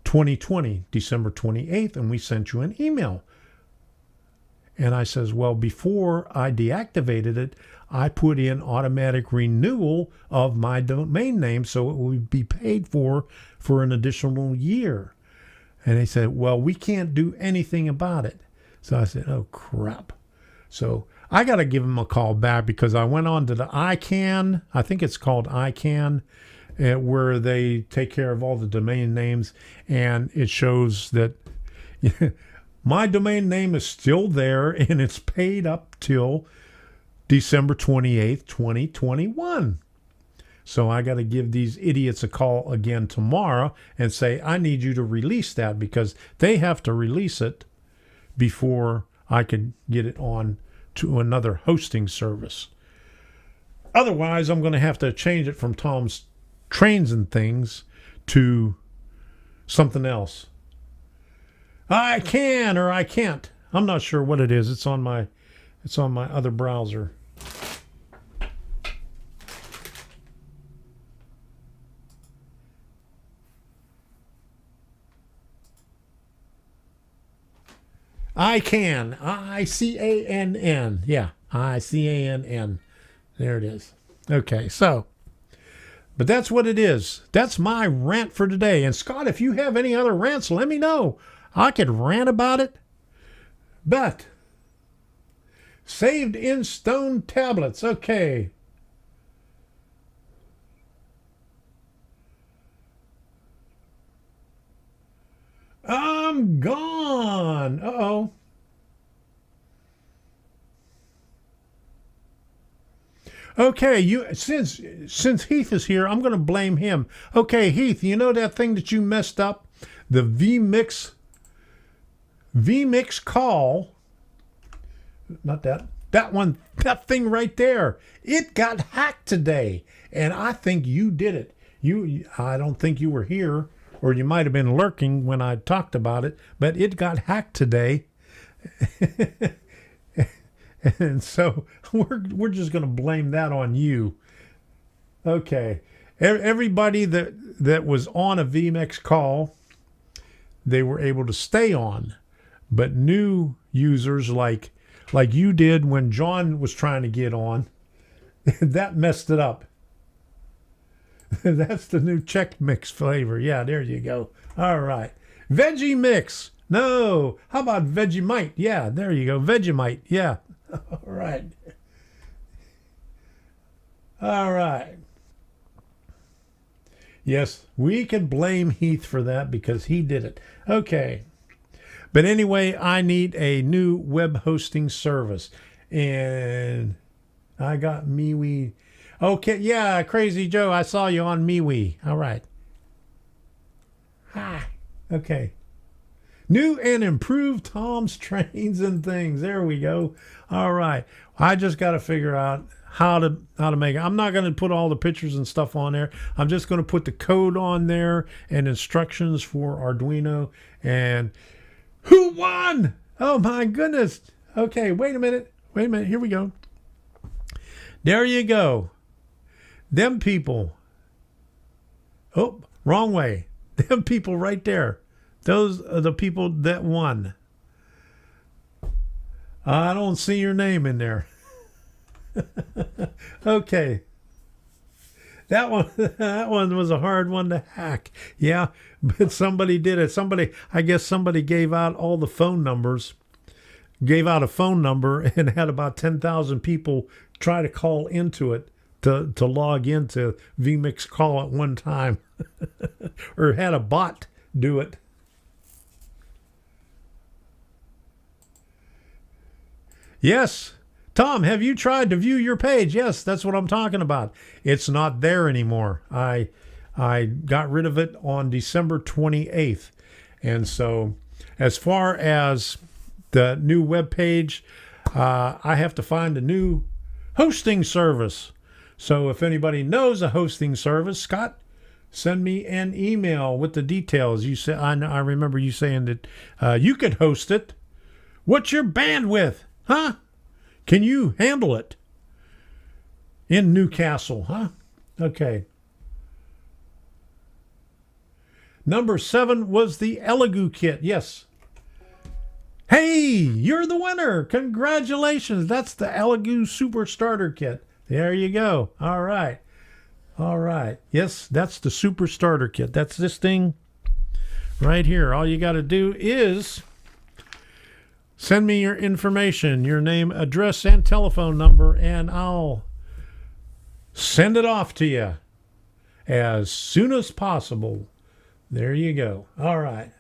2020, December 28th, and we sent you an email. And I says, well, before I deactivated it, I put in automatic renewal of my domain name so it would be paid for an additional year. And they said, well, we can't do anything about it. So I said, oh, crap. So I got to give them a call back because I went on to the ICANN, I think it's called ICANN, where they take care of all the domain names. And it shows that my domain name is still there and it's paid up till December 28th, 2021. So I got to give these idiots a call again tomorrow and say, I need you to release that because they have to release it before I can get it on to another hosting service. Otherwise, I'm going to have to change it from Tom's Trains and Things to something else. I can or I can't. I'm not sure what it is. It's on my other browser. ICANN. ICANN. Yeah, ICANN. There it is. Okay, so, but that's what it is. That's my rant for today. And Scott, if you have any other rants, let me know. I could rant about it. But, saved in stone tablets. Okay. I'm gone. Uh-oh. Okay, since Heath is here, I'm going to blame him. Okay, Heath, you know that thing that you messed up? The vmix call. Not that one, that thing right there. It got hacked today, and I think you did it. I don't think you were here, or you might have been lurking when I talked about it, but it got hacked today. And so we're just going to blame that on you. Okay. Everybody that was on a vmix call, they were able to stay on. But new users like you did when John was trying to get on, that messed it up. That's the new Chex Mix flavor. Yeah, there you go. All right. Veggie Mix. No. How about Vegemite? Yeah, there you go. Vegemite. Yeah. All right. All right. Yes, we can blame Heath for that because he did it. Okay. But anyway, I need a new web hosting service. And I got MeWe. Okay, yeah, Crazy Joe, I saw you on MeWe. All right. Hi. Okay. New and improved Tom's Trains and Things. There we go. All right. I just got to figure out how to make it. I'm not going to put all the pictures and stuff on there. I'm just going to put the code on there and instructions for Arduino. And who won? Oh, my goodness. Okay, wait a minute. Here we go. There you go. Them people. Oh, wrong way. Them people right there. Those are the people that won. I don't see your name in there. Okay. That one was a hard one to hack. Yeah, but somebody did it. I guess somebody gave out all the phone numbers. Gave out a phone number and had about 10,000 people try to call into it to log into vMix Call at one time. Or had a bot do it. Yes. Tom, have you tried to view your page? Yes, that's what I'm talking about. It's not there anymore. I got rid of it on December 28th. And so as far as the new web page, I have to find a new hosting service. So if anybody knows a hosting service, Scott, send me an email with the details. You said I remember you saying that you could host it. What's your bandwidth? Huh? Can you handle it? In Newcastle, huh? Okay. Number 7 was the Elegoo kit. Yes. Hey, you're the winner. Congratulations. That's the Elegoo Super Starter Kit. There you go. All right. All right. Yes, that's the Super Starter Kit. That's this thing right here. All you got to do is send me your information, your name, address, and telephone number, and I'll send it off to you as soon as possible. There you go. All right.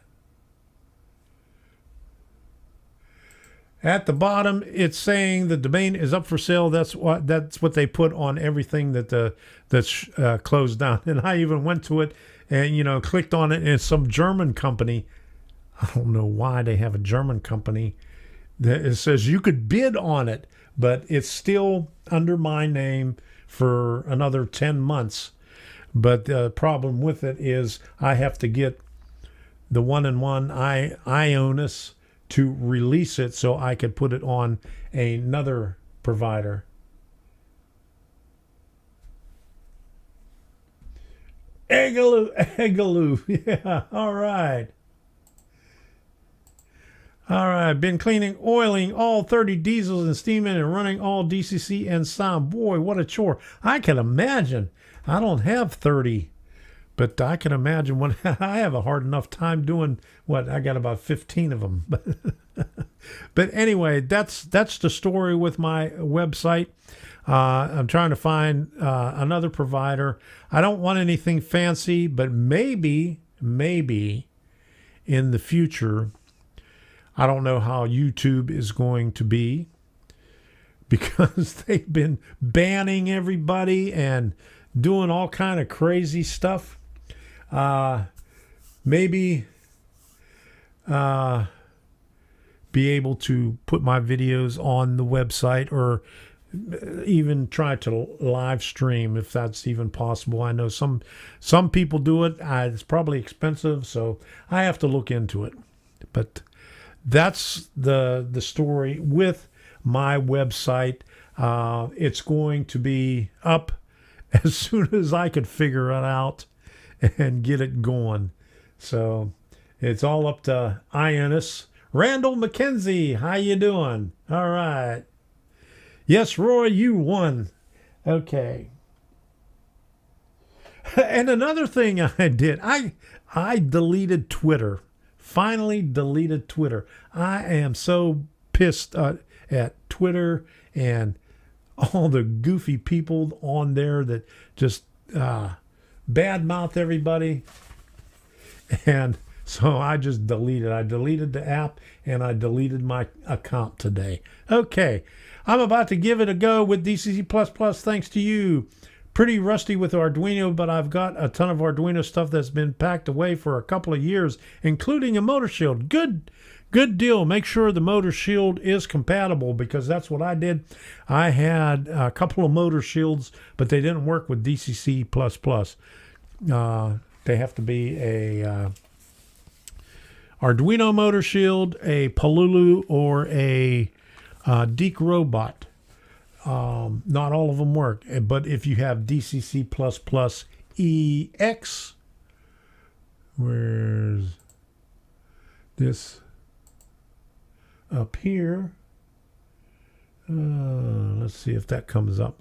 At the bottom, it's saying the domain is up for sale. That's what they put on everything that's closed down. And I even went to it and clicked on it, and it's some German company. I don't know why they have a German company. It says you could bid on it, but it's still under my name for another 10 months. But the problem with it is I have to get the one-on-one Ionis to release it so I could put it on another provider. Eggaloo. Yeah, all right. All right, been cleaning, oiling all 30 diesels and steaming and running all DCC and sound. Boy, what a chore. I can imagine. I don't have 30, but I can imagine when I have a hard enough time doing what I got about 15 of them. But anyway, that's the story with my website. I'm trying to find another provider. I don't want anything fancy, but maybe in the future, I don't know how YouTube is going to be because they've been banning everybody and doing all kind of crazy stuff. Maybe be able to put my videos on the website or even try to live stream if that's even possible. I know some people do it. It's probably expensive, so I have to look into it. But that's the story with my website. It's going to be up as soon as I could figure it out and get it going. So it's all up to INS. Randall McKenzie, how you doing? All right. Yes, Roy, you won. Okay. And another thing I did, I deleted Twitter. Finally deleted Twitter. I am so pissed at Twitter and all the goofy people on there that just badmouth everybody. And so I just deleted. I deleted the app and I deleted my account today. Okay. I'm about to give it a go with DCC++. Thanks to you. Pretty rusty with Arduino, but I've got a ton of Arduino stuff that's been packed away for a couple of years, including a motor shield. Good deal. Make sure the motor shield is compatible because that's what I did. I had a couple of motor shields, but they didn't work with DCC++. They have to be a Arduino motor shield, a Palulu, or a Deke Robot. Not all of them work, but if you have DCC++ EX, where's this up here? Let's see if that comes up.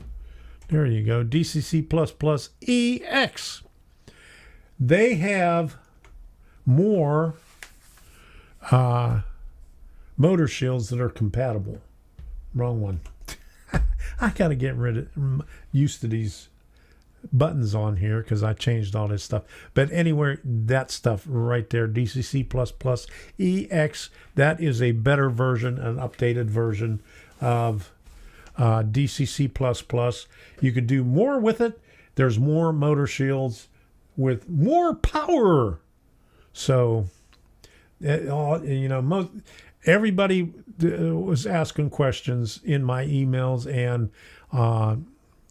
There you go, DCC++ EX. They have more motor shields that are compatible. Wrong one. I got to get used to these buttons on here because I changed all this stuff. But anyway, that stuff right there, DCC++ EX, that is a better version, an updated version of DCC++. You could do more with it. There's more motor shields with more power. So, everybody was asking questions in my emails and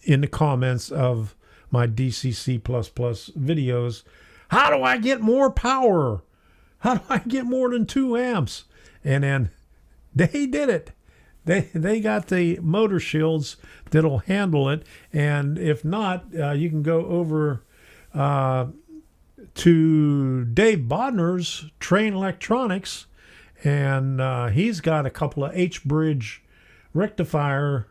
in the comments of my DCC++ videos. How do I get more power? How do I get more than 2 amps? And then they did it. They got the motor shields that'll handle it. And if not, you can go over to Dave Bodner's Train Electronics. And he's got a couple of H-bridge rectifier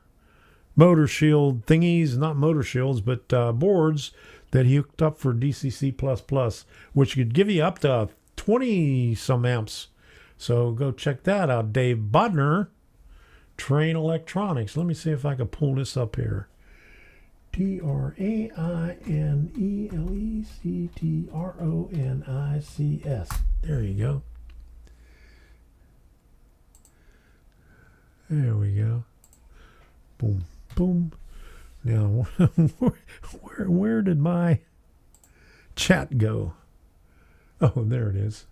motor shield thingies, not motor shields, but boards that he hooked up for DCC++, which could give you up to 20-some amps. So go check that out. Dave Bodner, Train Electronics. Let me see if I can pull this up here. TRAINELECTRONICS. There you go. There we go. Boom, boom. Now, where did my chat go? Oh, there it is.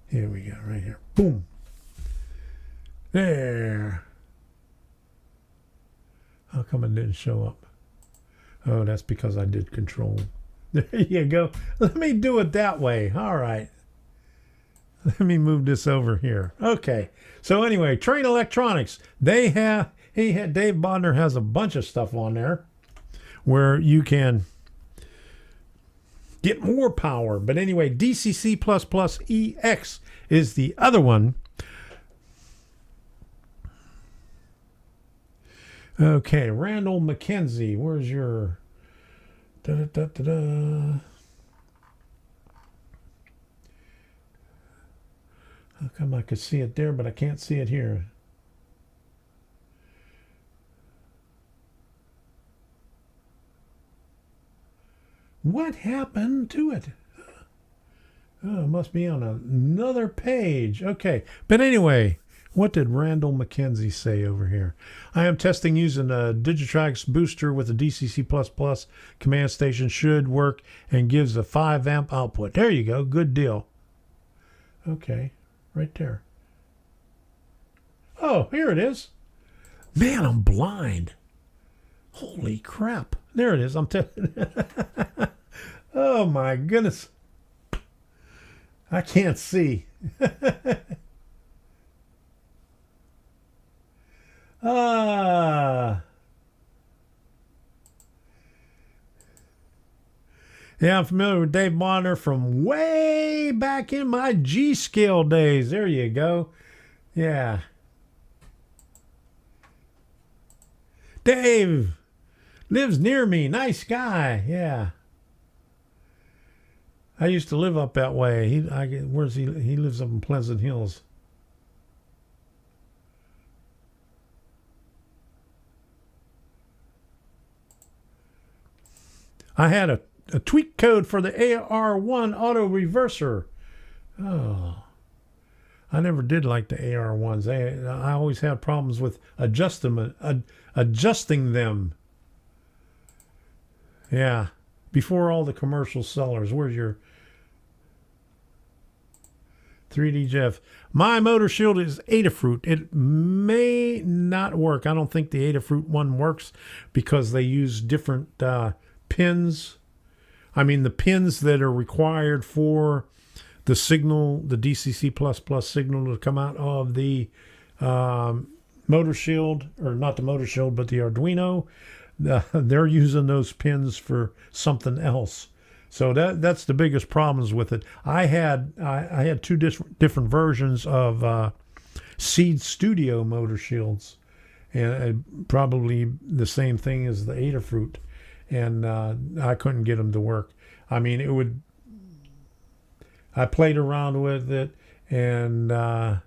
Here we go, right here. Boom. There. How come it didn't show up? Oh, that's because I did control. There you go. Let me do it that way. All right. Let me move this over here. Okay. So anyway, Train Electronics. Dave Bodner has a bunch of stuff on there where you can get more power. But anyway, DCC++EX is the other one. Okay, Randall McKenzie, where's your... Da-da-da-da-da. How come I could see it there, but I can't see it here? What happened to it? Oh, it must be on another page. Okay. But anyway, what did Randall McKenzie say over here? I am testing using a Digitrax booster with a DCC++ command station. Should work and gives a 5 amp output. There you go. Good deal. Okay. Right there. Oh, here it is. Man, I'm blind. Holy crap. There it is. I'm telling you. Oh, my goodness. I can't see. Yeah, I'm familiar with Dave Bonner from way back in my G-Scale days. There you go. Yeah. Dave lives near me. Nice guy. Yeah. I used to live up that way. Where's he? He lives up in Pleasant Hills. I had a tweak code for the AR1 auto reverser. Oh, I never did like the AR1s. I always had problems with adjusting them. Yeah, before all the commercial sellers. Where's your 3D Jeff? My motor shield is Adafruit. It may not work. I don't think the Adafruit one works because they use different pins. I mean, the pins that are required for the signal, the DCC++ signal to come out of the motor shield, or not the motor shield, but the Arduino, they're using those pins for something else. So that's the biggest problems with it. I had two different versions of Seed Studio motor shields, and probably the same thing as the Adafruit. And I couldn't get them to work. I mean, I played around with it, and I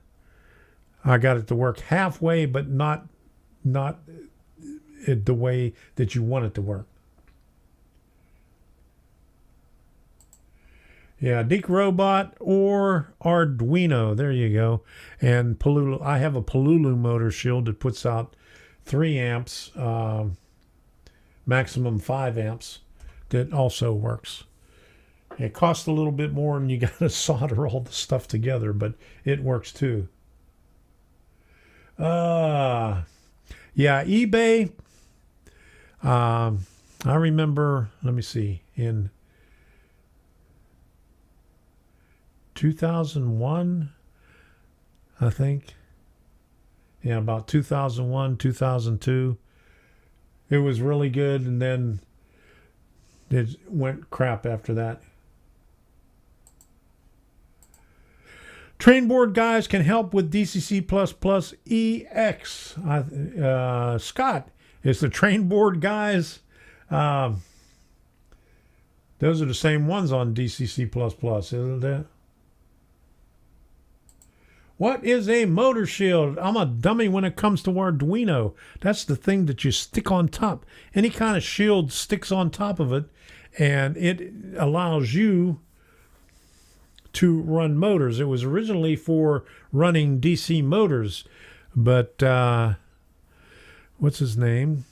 got it to work halfway, but not the way that you want it to work. Yeah, Deke Robot or Arduino. There you go. And Polulu. I have a Polulu motor shield that puts out 3 amps. Maximum 5 amps that also works. It costs a little bit more and you got to solder all the stuff together, but it works too. Yeah, eBay. I remember, let me see, in 2001, I think. Yeah, about 2001, 2002. It was really good, and then it went crap after that. Trainboard guys can help with DCC++EX. Scott is the Trainboard guys. Those are the same ones on DCC++, isn't it? What is a motor shield? I'm a dummy when it comes to Arduino. That's the thing that you stick on top. Any kind of shield sticks on top of it, and it allows you to run motors. It was originally for running DC motors, but what's his name?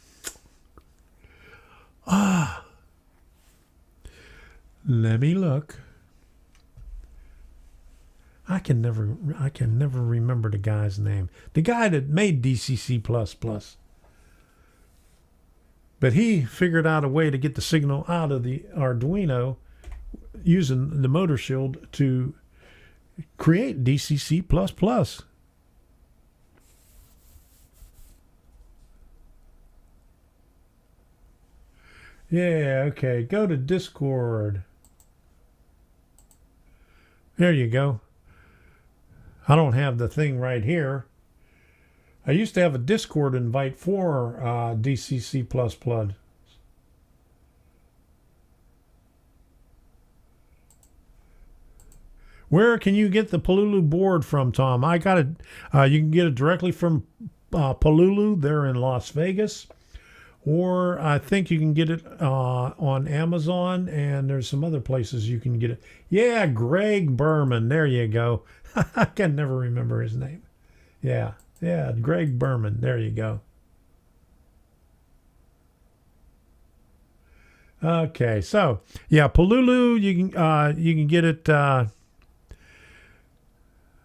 Let me look. I can never remember the guy's name. The guy that made DCC++. But he figured out a way to get the signal out of the Arduino using the motor shield to create DCC++. Yeah, okay. Go to Discord. There you go. I don't have the thing right here. I used to have a Discord invite for DCC++. Where can you get the Palulu board from, Tom? I got it. You can get it directly from Palulu. They're in Las Vegas. Or I think you can get it on Amazon, and there's some other places you can get it. Yeah, Greg Berman. There you go. I can never remember his name. Yeah, Greg Berman. There you go. Okay, so yeah, Palulu. You can get it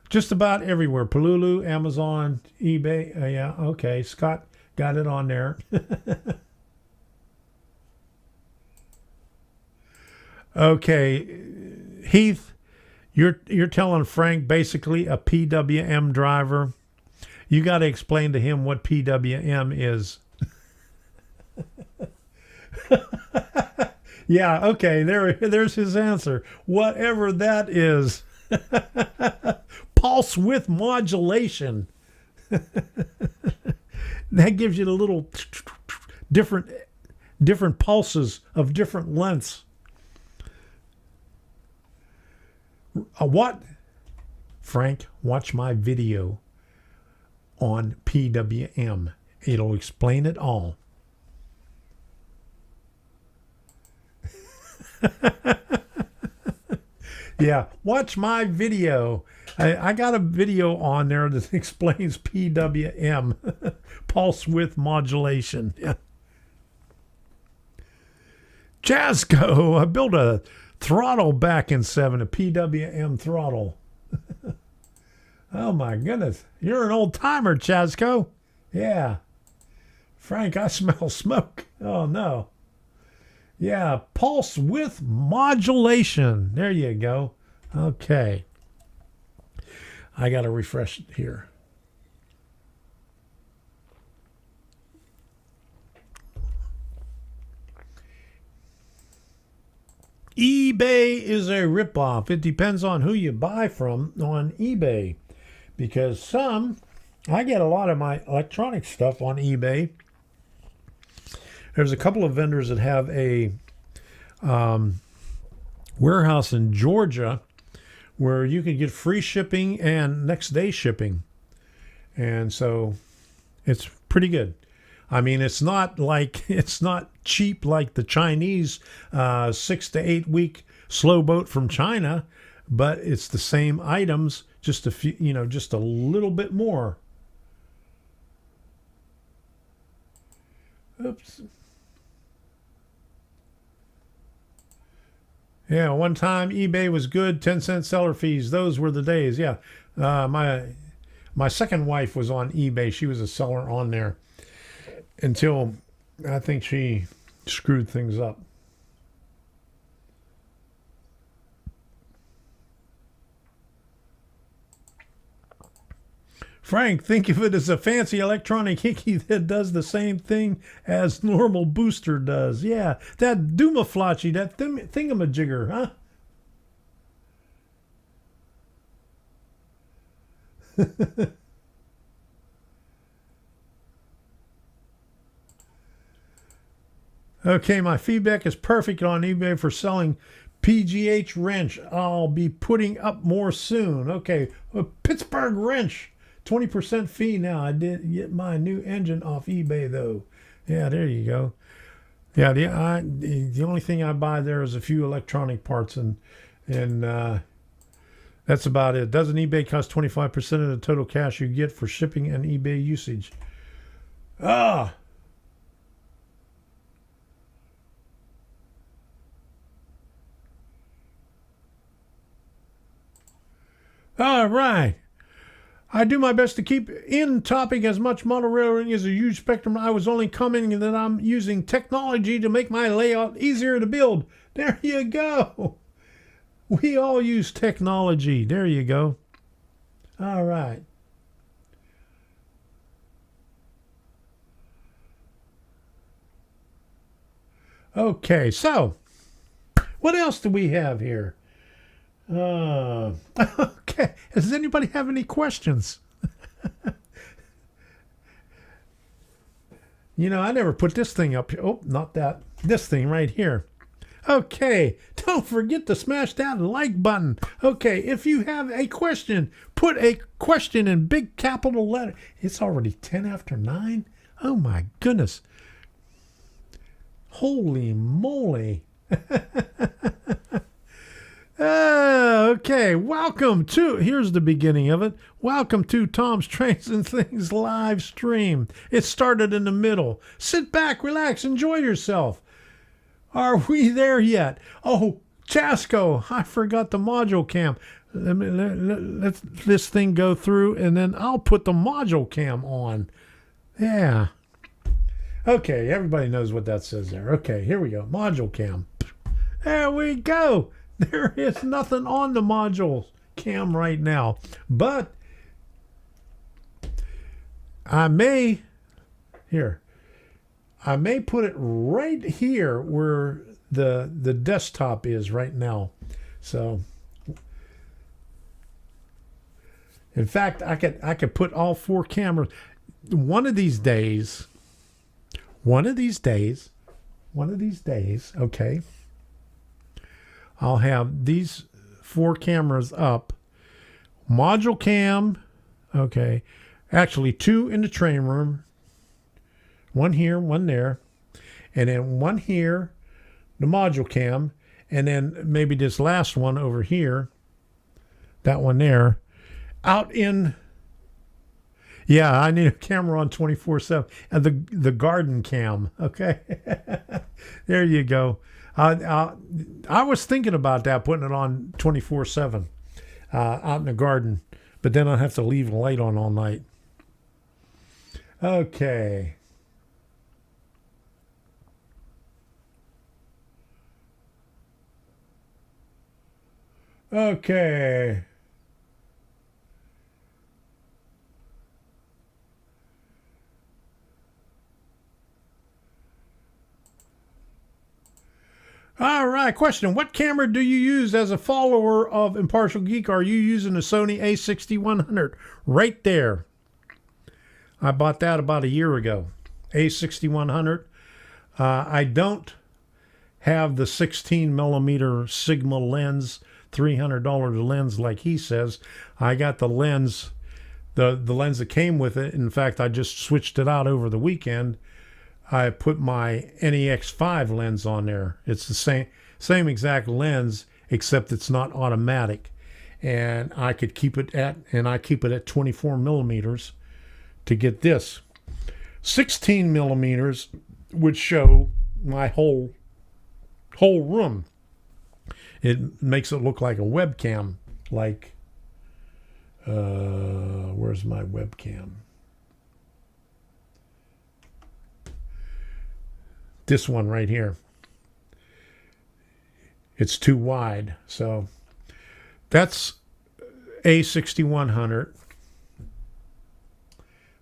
just about everywhere. Palulu, Amazon, eBay. Yeah, okay. Scott got it on there. Okay, Heath, you're telling Frank basically a PWM driver. You got to explain to him what PWM is. Yeah, okay, there's his answer. Whatever that is. Pulse width modulation. That gives you the little different pulses of different lengths. What? Frank, watch my video on PWM. It'll explain it all. Yeah, watch my video. I got a video on there that explains PWM, pulse width modulation. Yeah. Jasco, I built a throttle back in 7, a PWM throttle. Oh my goodness. You're an old timer, Chasco. Yeah. Frank, I smell smoke. Oh no. Yeah, pulse width modulation. There you go. Okay. I got to refresh it here. eBay is a ripoff. It depends on who you buy from on eBay. Because I get a lot of my electronic stuff on eBay. There's a couple of vendors that have a warehouse in Georgia where you can get free shipping and next day shipping. And so it's pretty good. I mean, it's not cheap like the Chinese 6 to 8 week slow boat from China, but it's the same items, just a few, just a little bit more. Oops. Yeah, one time eBay was good, 10-cent seller fees. Those were the days. Yeah, my second wife was on eBay. She was a seller on there until I think she screwed things up. Frank, think of it as a fancy electronic hickey that does the same thing as normal booster does. Yeah, that Dumaflachi, that thingamajigger, huh? Okay, my feedback is perfect on eBay for selling PGH wrench. I'll be putting up more soon. Okay, a Pittsburgh wrench. 20% fee now. I did get my new engine off eBay though. Yeah, there you go. Yeah, the only thing I buy there is a few electronic parts, and that's about it. Doesn't eBay cost 25% of the total cash you get for shipping and eBay usage? Ah. All right. I do my best to keep in topic as much model railroading as a huge spectrum. I was only commenting that I'm using technology to make my layout easier to build. There you go. We all use technology. There you go. All right. Okay, so what else do we have here? Okay. Does anybody have any questions? I never put this thing up here. Oh, not that. This thing right here. Okay. Don't forget to smash that like button. Okay. If you have a question, put a question in big capital letter. It's already 10 after 9. Oh, my goodness. Holy moly. Okay, welcome to, here's the beginning of it. Welcome to Tom's Trains and Things live stream. It started in the middle. Sit back, relax, enjoy yourself. Are we there yet? Oh, Chasco, I forgot the module cam. Let this thing go through, and then I'll put the module cam on. Yeah. Okay, everybody knows what that says there. Okay, here we go. Module cam. There we go. There is nothing on the module cam right now. But I may put it right here where the desktop is right now. So in fact, I could put all 4 cameras. One of these days, okay, I'll have these 4 cameras up. Module cam, okay. Actually, 2 in the train room. 1 here, 1 there. And then 1 here, the module cam. And then maybe this last one over here. That one there. Out in... Yeah, I need a camera on 24/7. And the garden cam, okay? There you go. I was thinking about that, putting it on 24/7 out in the garden, but then I'll have to leave the light on all night. Okay. Okay. All right, question. What camera do you use as a follower of Impartial Geek? Are you using the Sony A6100? Right there. I bought that about a year ago. A6100. I don't have the 16 millimeter Sigma lens, $300 lens like he says. I got the lens, the lens that came with it. In fact, I just switched it out over the weekend. I put my NEX5 lens on there. It's the same exact lens, except it's not automatic. And I could keep it at 24 millimeters to get this. 16 millimeters would show my whole room. It makes it look like a webcam. Like, where's my webcam? This one right here. It's too wide. So that's A6100.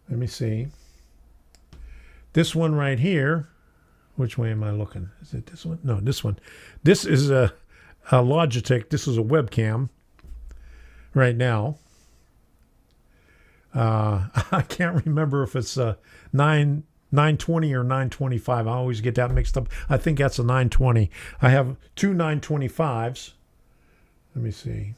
Let me see. This one right here. Which way am I looking? Is it this one? No, this one. This is a Logitech. This is a webcam right now. I can't remember if it's a 920 or 925. I always get that mixed up. I think that's a 920. I have 2 925s. Let me see.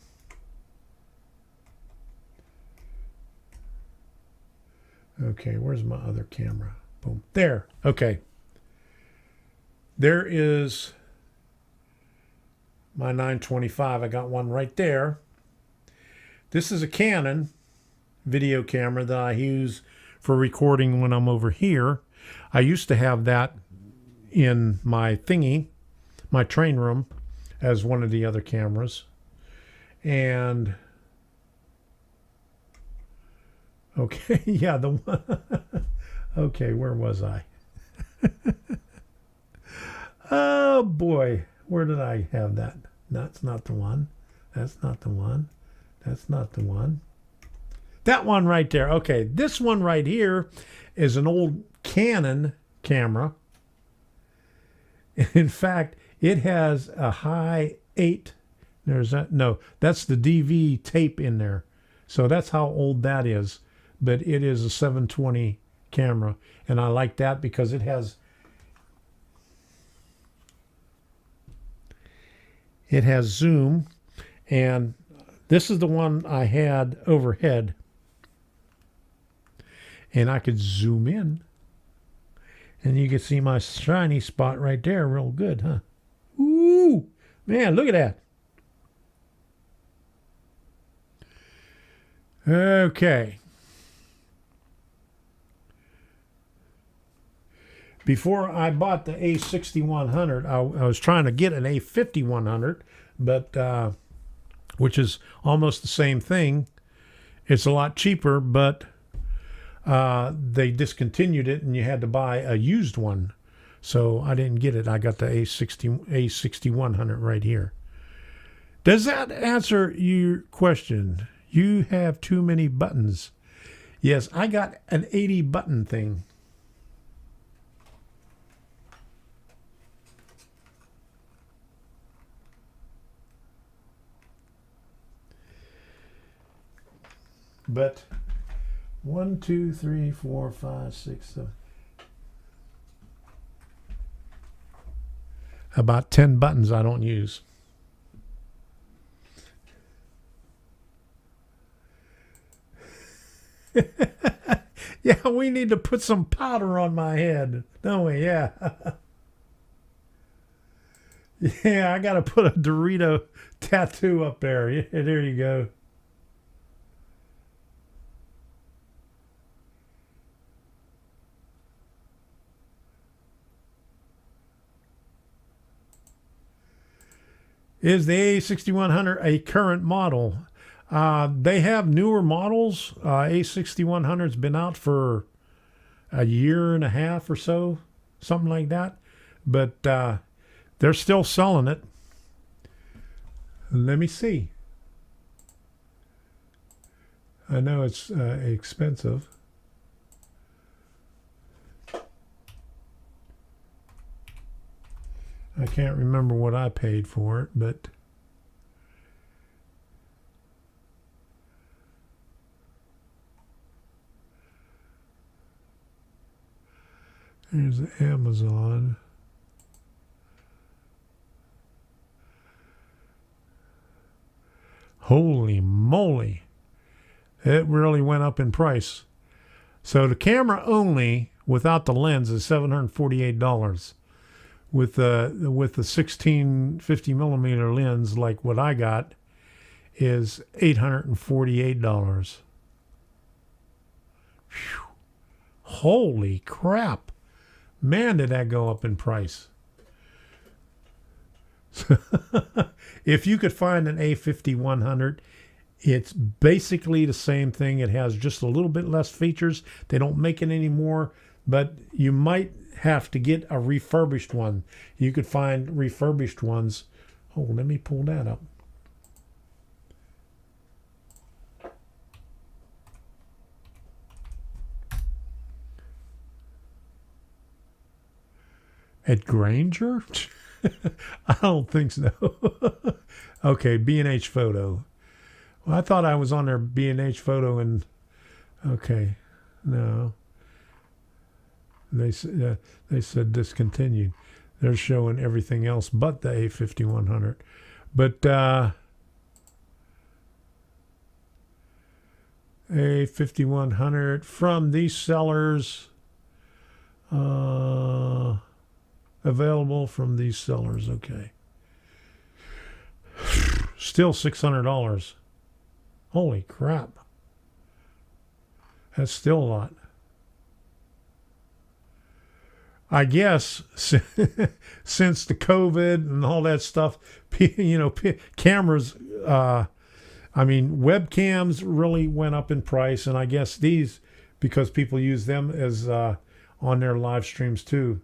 Okay, where's my other camera? Boom. There. Okay. There is my 925. I got one right there. This is a Canon video camera that I use for recording when I'm over here. I used to have that in my thingy, my train room, as one of the other cameras. And okay, yeah, the one. Okay, where was I? Oh boy, where did I have that? That's not the one. That's not the one. That's not the one. That one right there. Okay, this one right here is an old Canon camera. In fact, it has a high 8. There's that. No, that's the DV tape in there. So that's how old that is. But it is a 720 camera. And I like that because it has zoom. And this is the one I had overhead. And I could zoom in. And you can see my shiny spot right there real good, huh? Ooh, man, look at that. Okay. Before I bought the A6100, I was trying to get an A5100, but which is almost the same thing. It's a lot cheaper, but they discontinued it, and you had to buy a used one. So I didn't get it. I got the A6100 right here. Does that answer your question? You have too many buttons. Yes, I got an 80 button thing. But 1, 2, 3, 4, 5, 6, 7. About 10 buttons I don't use. Yeah, we need to put some powder on my head, don't we? Yeah. Yeah, I got to put a Dorito tattoo up there. Yeah, there you go. Is the A6100 a current model? They have newer models. A6100's been out for a year and a half or so, something like that. But they're still selling it. Let me see. I know it's expensive. I can't remember what I paid for it, but there's Amazon. Holy moly. It really went up in price. So the camera only without the lens is $748. With the 1650 millimeter lens, like what I got, is $848. Whew. Holy crap. Man, did that go up in price. If you could find an A5100, it's basically the same thing. It has just a little bit less features. They don't make it anymore, but you might have to get a refurbished one. You could find refurbished ones. Oh, let me pull that up. At Granger? I don't think so. Okay, B&H Photo. Well, I thought I was on their B&H Photo and okay, no. They said discontinued. They're showing everything else but the A5100. But A5100 from these sellers, available from these sellers. Okay. Still $600. Holy crap. That's still a lot. I guess since the COVID and all that stuff, cameras, webcams really went up in price. And I guess these, because people use them as on their live streams too.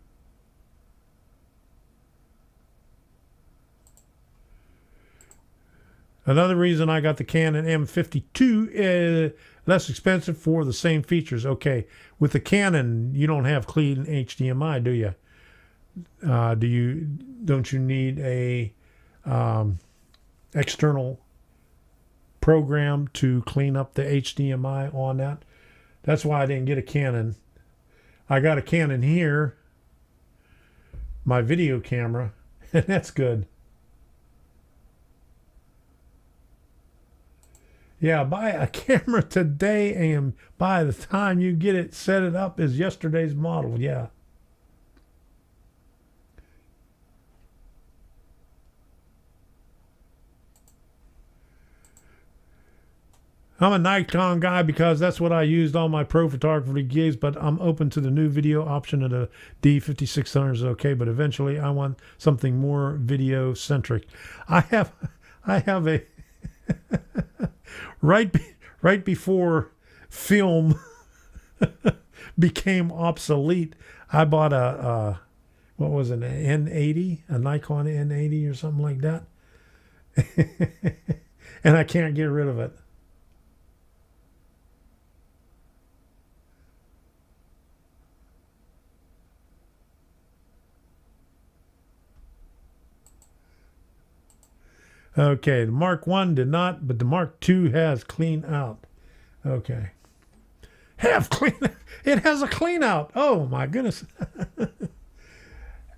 Another reason I got the Canon M52 is less expensive for the same features. Okay, with the Canon, you don't have clean HDMI, do you? Don't you need a external program to clean up the HDMI on that. That's why I didn't get a Canon. I got a Canon here, my video camera, and that's good. Yeah, buy a camera today, and by the time you get it set it up is yesterday's model. Yeah. I'm a Nikon guy because that's what I used all my pro photography gigs, but I'm open to the new video option of the D5600 is okay, but eventually I want something more video centric. I have a right before film became obsolete, I bought a what was it, an N80, a Nikon N80 or something like that. And I can't get rid of it. Okay, the Mark 1 did not, but the Mark 2 has clean out. Okay. It has a clean out. Oh my goodness.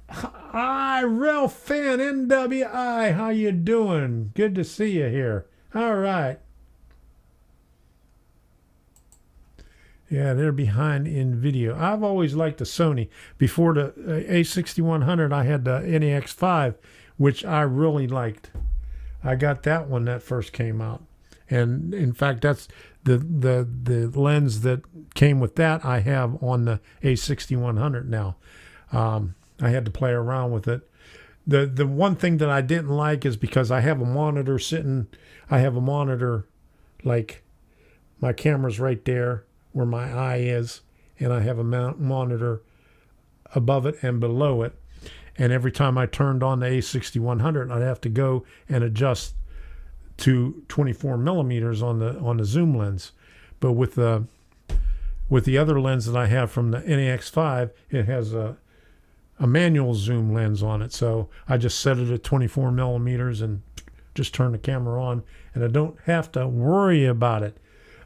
Hi, Real Fan NWI. How you doing? Good to see you here. All right. Yeah, they're behind in video. I've always liked the Sony. Before the A6100, I had the NEX5, which I really liked. I got that one that first came out, and in fact, that's the lens that came with that I have on the A6100 now. I had to play around with it. The one thing that I didn't like is because I have a monitor sitting. I have a monitor, like my camera's right there where my eye is, and I have a monitor above it and below it. And every time I turned on the A6100, I'd have to go and adjust to 24 millimeters on the zoom lens. But with the other lens that I have from the NEX5, it has a manual zoom lens on it. So I just set it at 24 millimeters and just turn the camera on, and I don't have to worry about it.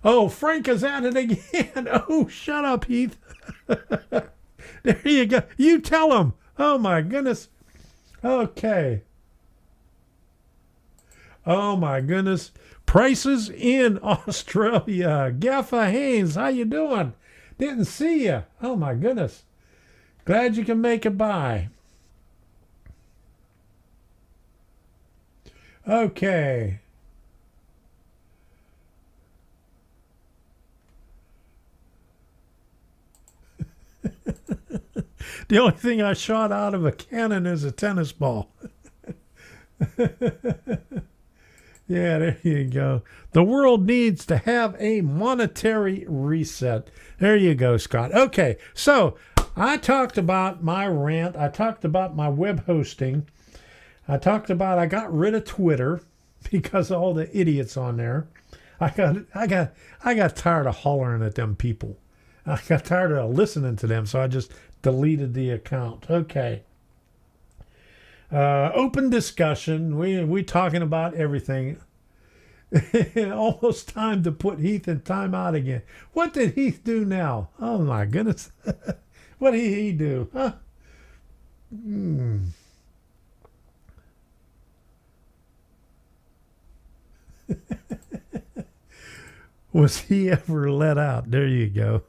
Oh, Frank is at it again. Oh, shut up, Heath. There you go. You tell him. Oh my goodness. Okay. Oh my goodness. Prices in Australia. Gaffer Haynes, how you doing? Didn't see you. Oh my goodness. Glad you can make it by. Okay. The only thing I shot out of a cannon is a tennis ball. Yeah, there you go. The world needs to have a monetary reset. There you go, Scott. Okay, so I talked about my rant. I talked about my web hosting. I talked about I got rid of Twitter because of all the idiots on there. I got tired of hollering at them people. I got tired of listening to them, so I just deleted the account. Okay. Open discussion. We talking about everything. Almost time to put Heath in timeout again. What did Heath do now? Oh my goodness. What did he do? Huh? Was he ever let out? There you go.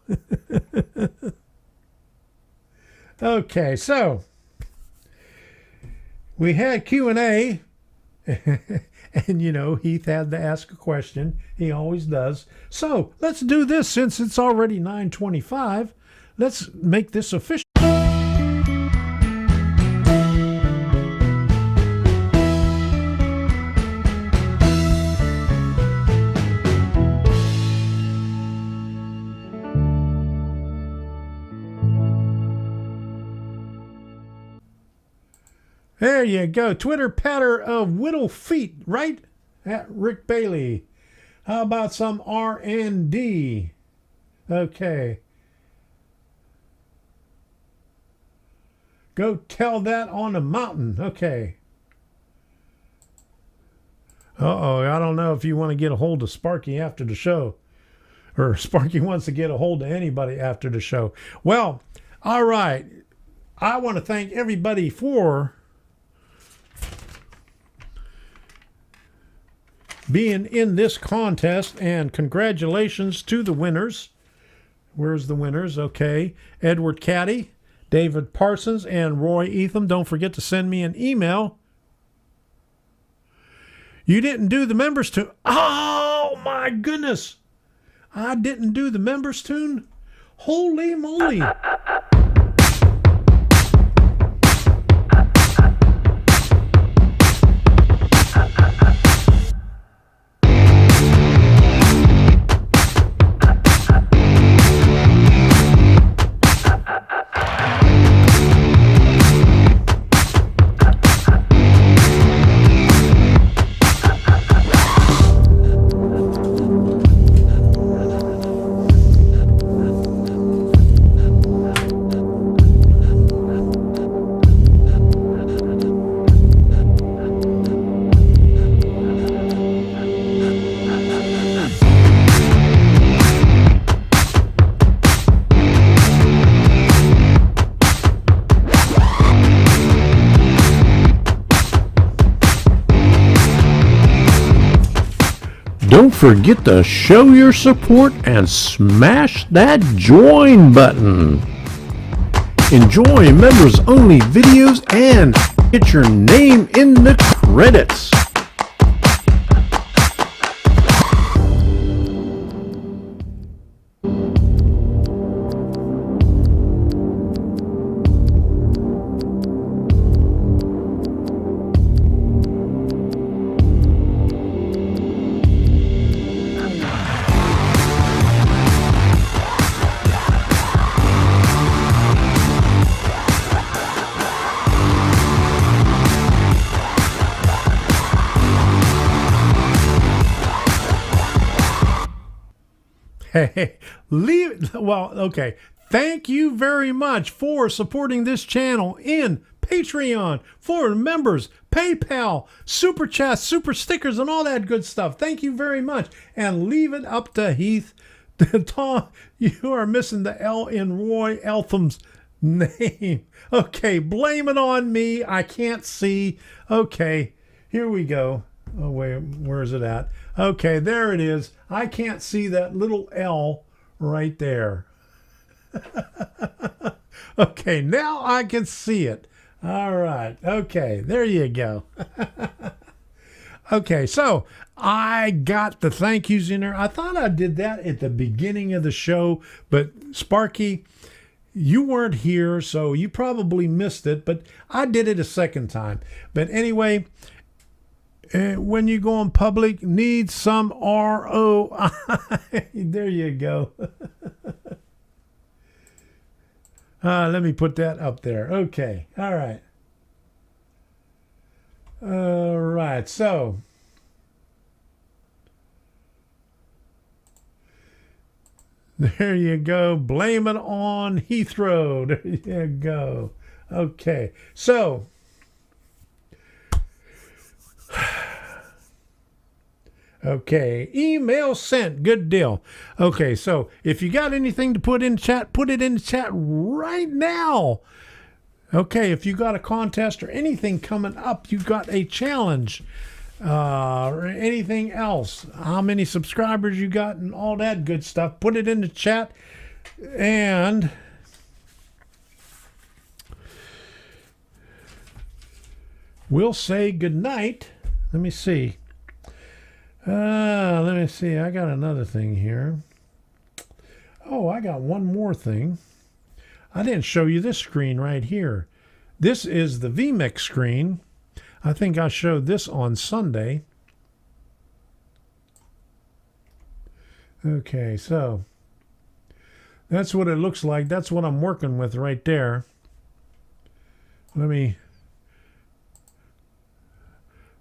Okay, so we had Q&A, and you know, Heath had to ask a question. He always does. So let's do this since it's already 9:25. Let's make this official. There you go. Twitter patter of Whittle Feet, right? At Rick Bailey. How about some R&D? Okay. Go tell that on the mountain. Okay. Uh-oh, I don't know if you want to get a hold of Sparky after the show. Or Sparky wants to get a hold of anybody after the show. Well, all right. I want to thank everybody for being in this contest, and congratulations to the winners. Where's the winners? Okay. Edward Cady, David Parsons, and Roy Eltham. Don't forget to send me an email. You didn't do the members tune. Oh, my goodness. I didn't do the members tune? Holy moly. Don't forget to show your support and smash that join button. Enjoy members only videos and get your name in the credits. Hey, okay. Thank you very much for supporting this channel in Patreon, for members, PayPal, Super Chats, Super Stickers, and all that good stuff. Thank you very much. And leave it up to Heath. Tom, you are missing the L in Roy Eltham's name. Okay, blame it on me. I can't see. Okay, here we go. Oh, wait, where is it at? Okay, there it is. I can't see that little L right there. Okay, now I can see it. All right. Okay, there you go. Okay, so I got the thank yous in there. I thought I did that at the beginning of the show, but Sparky, you weren't here, so you probably missed it, but I did it a second time. But anyway, when you go in public, need some ROI. There you go. Let me put that up there. Okay. All right. All right. So there you go. Blame it on Heathrow. There you go. Okay. So okay, email sent. Good deal. Okay, so if you got anything to put in chat, put it in the chat right now. Okay, if you got a contest or anything coming up, you got a challenge or anything else, how many subscribers you got and all that good stuff, put it in the chat. And we'll say good night. Let me see. I got another thing here. Oh, I got one more thing. I didn't show you this screen right here. This is the VMix screen. I think I showed this on Sunday. Okay, so that's what it looks like. That's what I'm working with right there.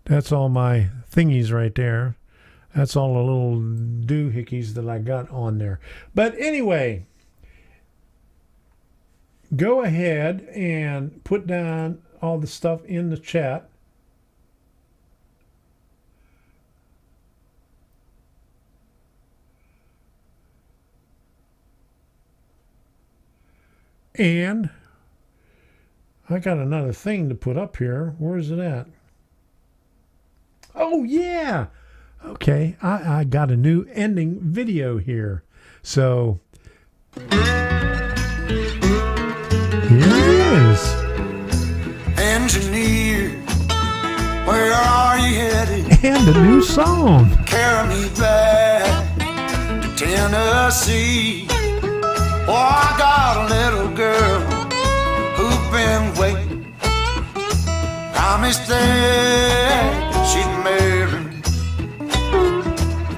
That's all my thingies right there. That's all the little doohickeys that I got on there. But anyway, go ahead and put down all the stuff in the chat. And I got another thing to put up here. Where is it at? Oh, yeah. Okay, I got a new ending video here. So, here it is. Engineer, where are you headed? And a new song. Carry me back to Tennessee. Oh, I got a little girl who's been waiting. Promised that she'd marry me.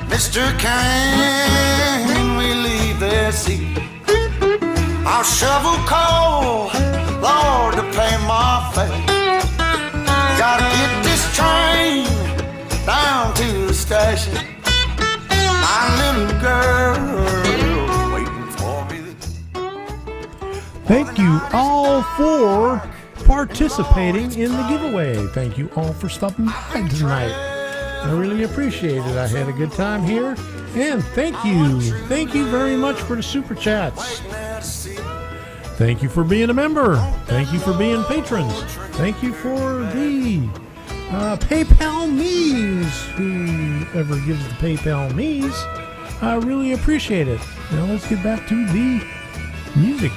Mr. Can we leave this seat? I'll shovel coal, Lord, to pay my fare. Gotta get this train down to the station. My little girl waiting for me. Thank you all for participating in the giveaway. Thank you all for stopping by tonight. I really appreciate it. I had a good time here. And thank you very much for the super chats. Thank you for being a member. Thank you for being patrons. Thank you for the PayPal me's. Whoever gives the PayPal me's, I really appreciate it. Now let's get back to the music.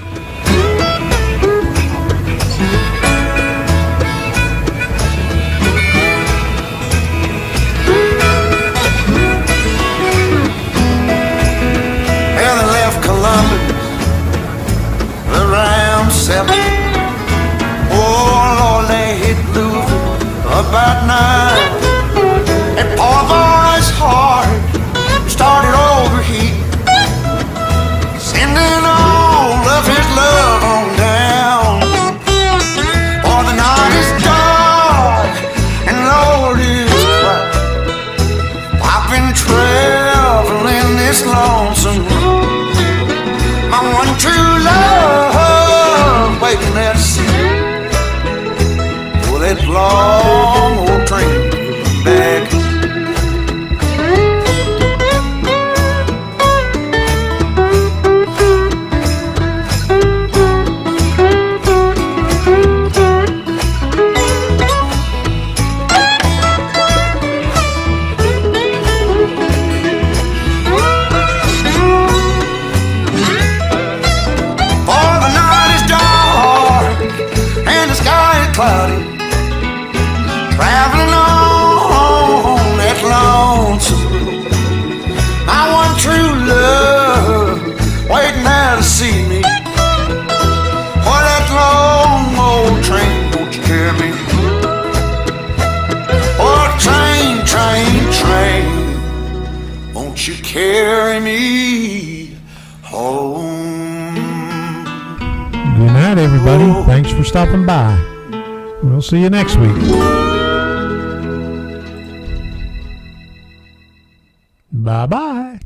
Around 7. Oh Lord, they hit Louisville about 9. And poor boy's heart started overheating, sending all of his love on down. For the night is dark and Lord is quiet. I've been traveling this lonesome road. My one true love waiting there to see. Will that long old train come back? Cloudy, traveling on that lonesome road. My one true love waiting there to see me. For that long old train, won't you carry me? Oh, train, train, train, won't you carry me home? Good night, everybody. Thanks for stopping by. We'll see you next week. Bye-bye.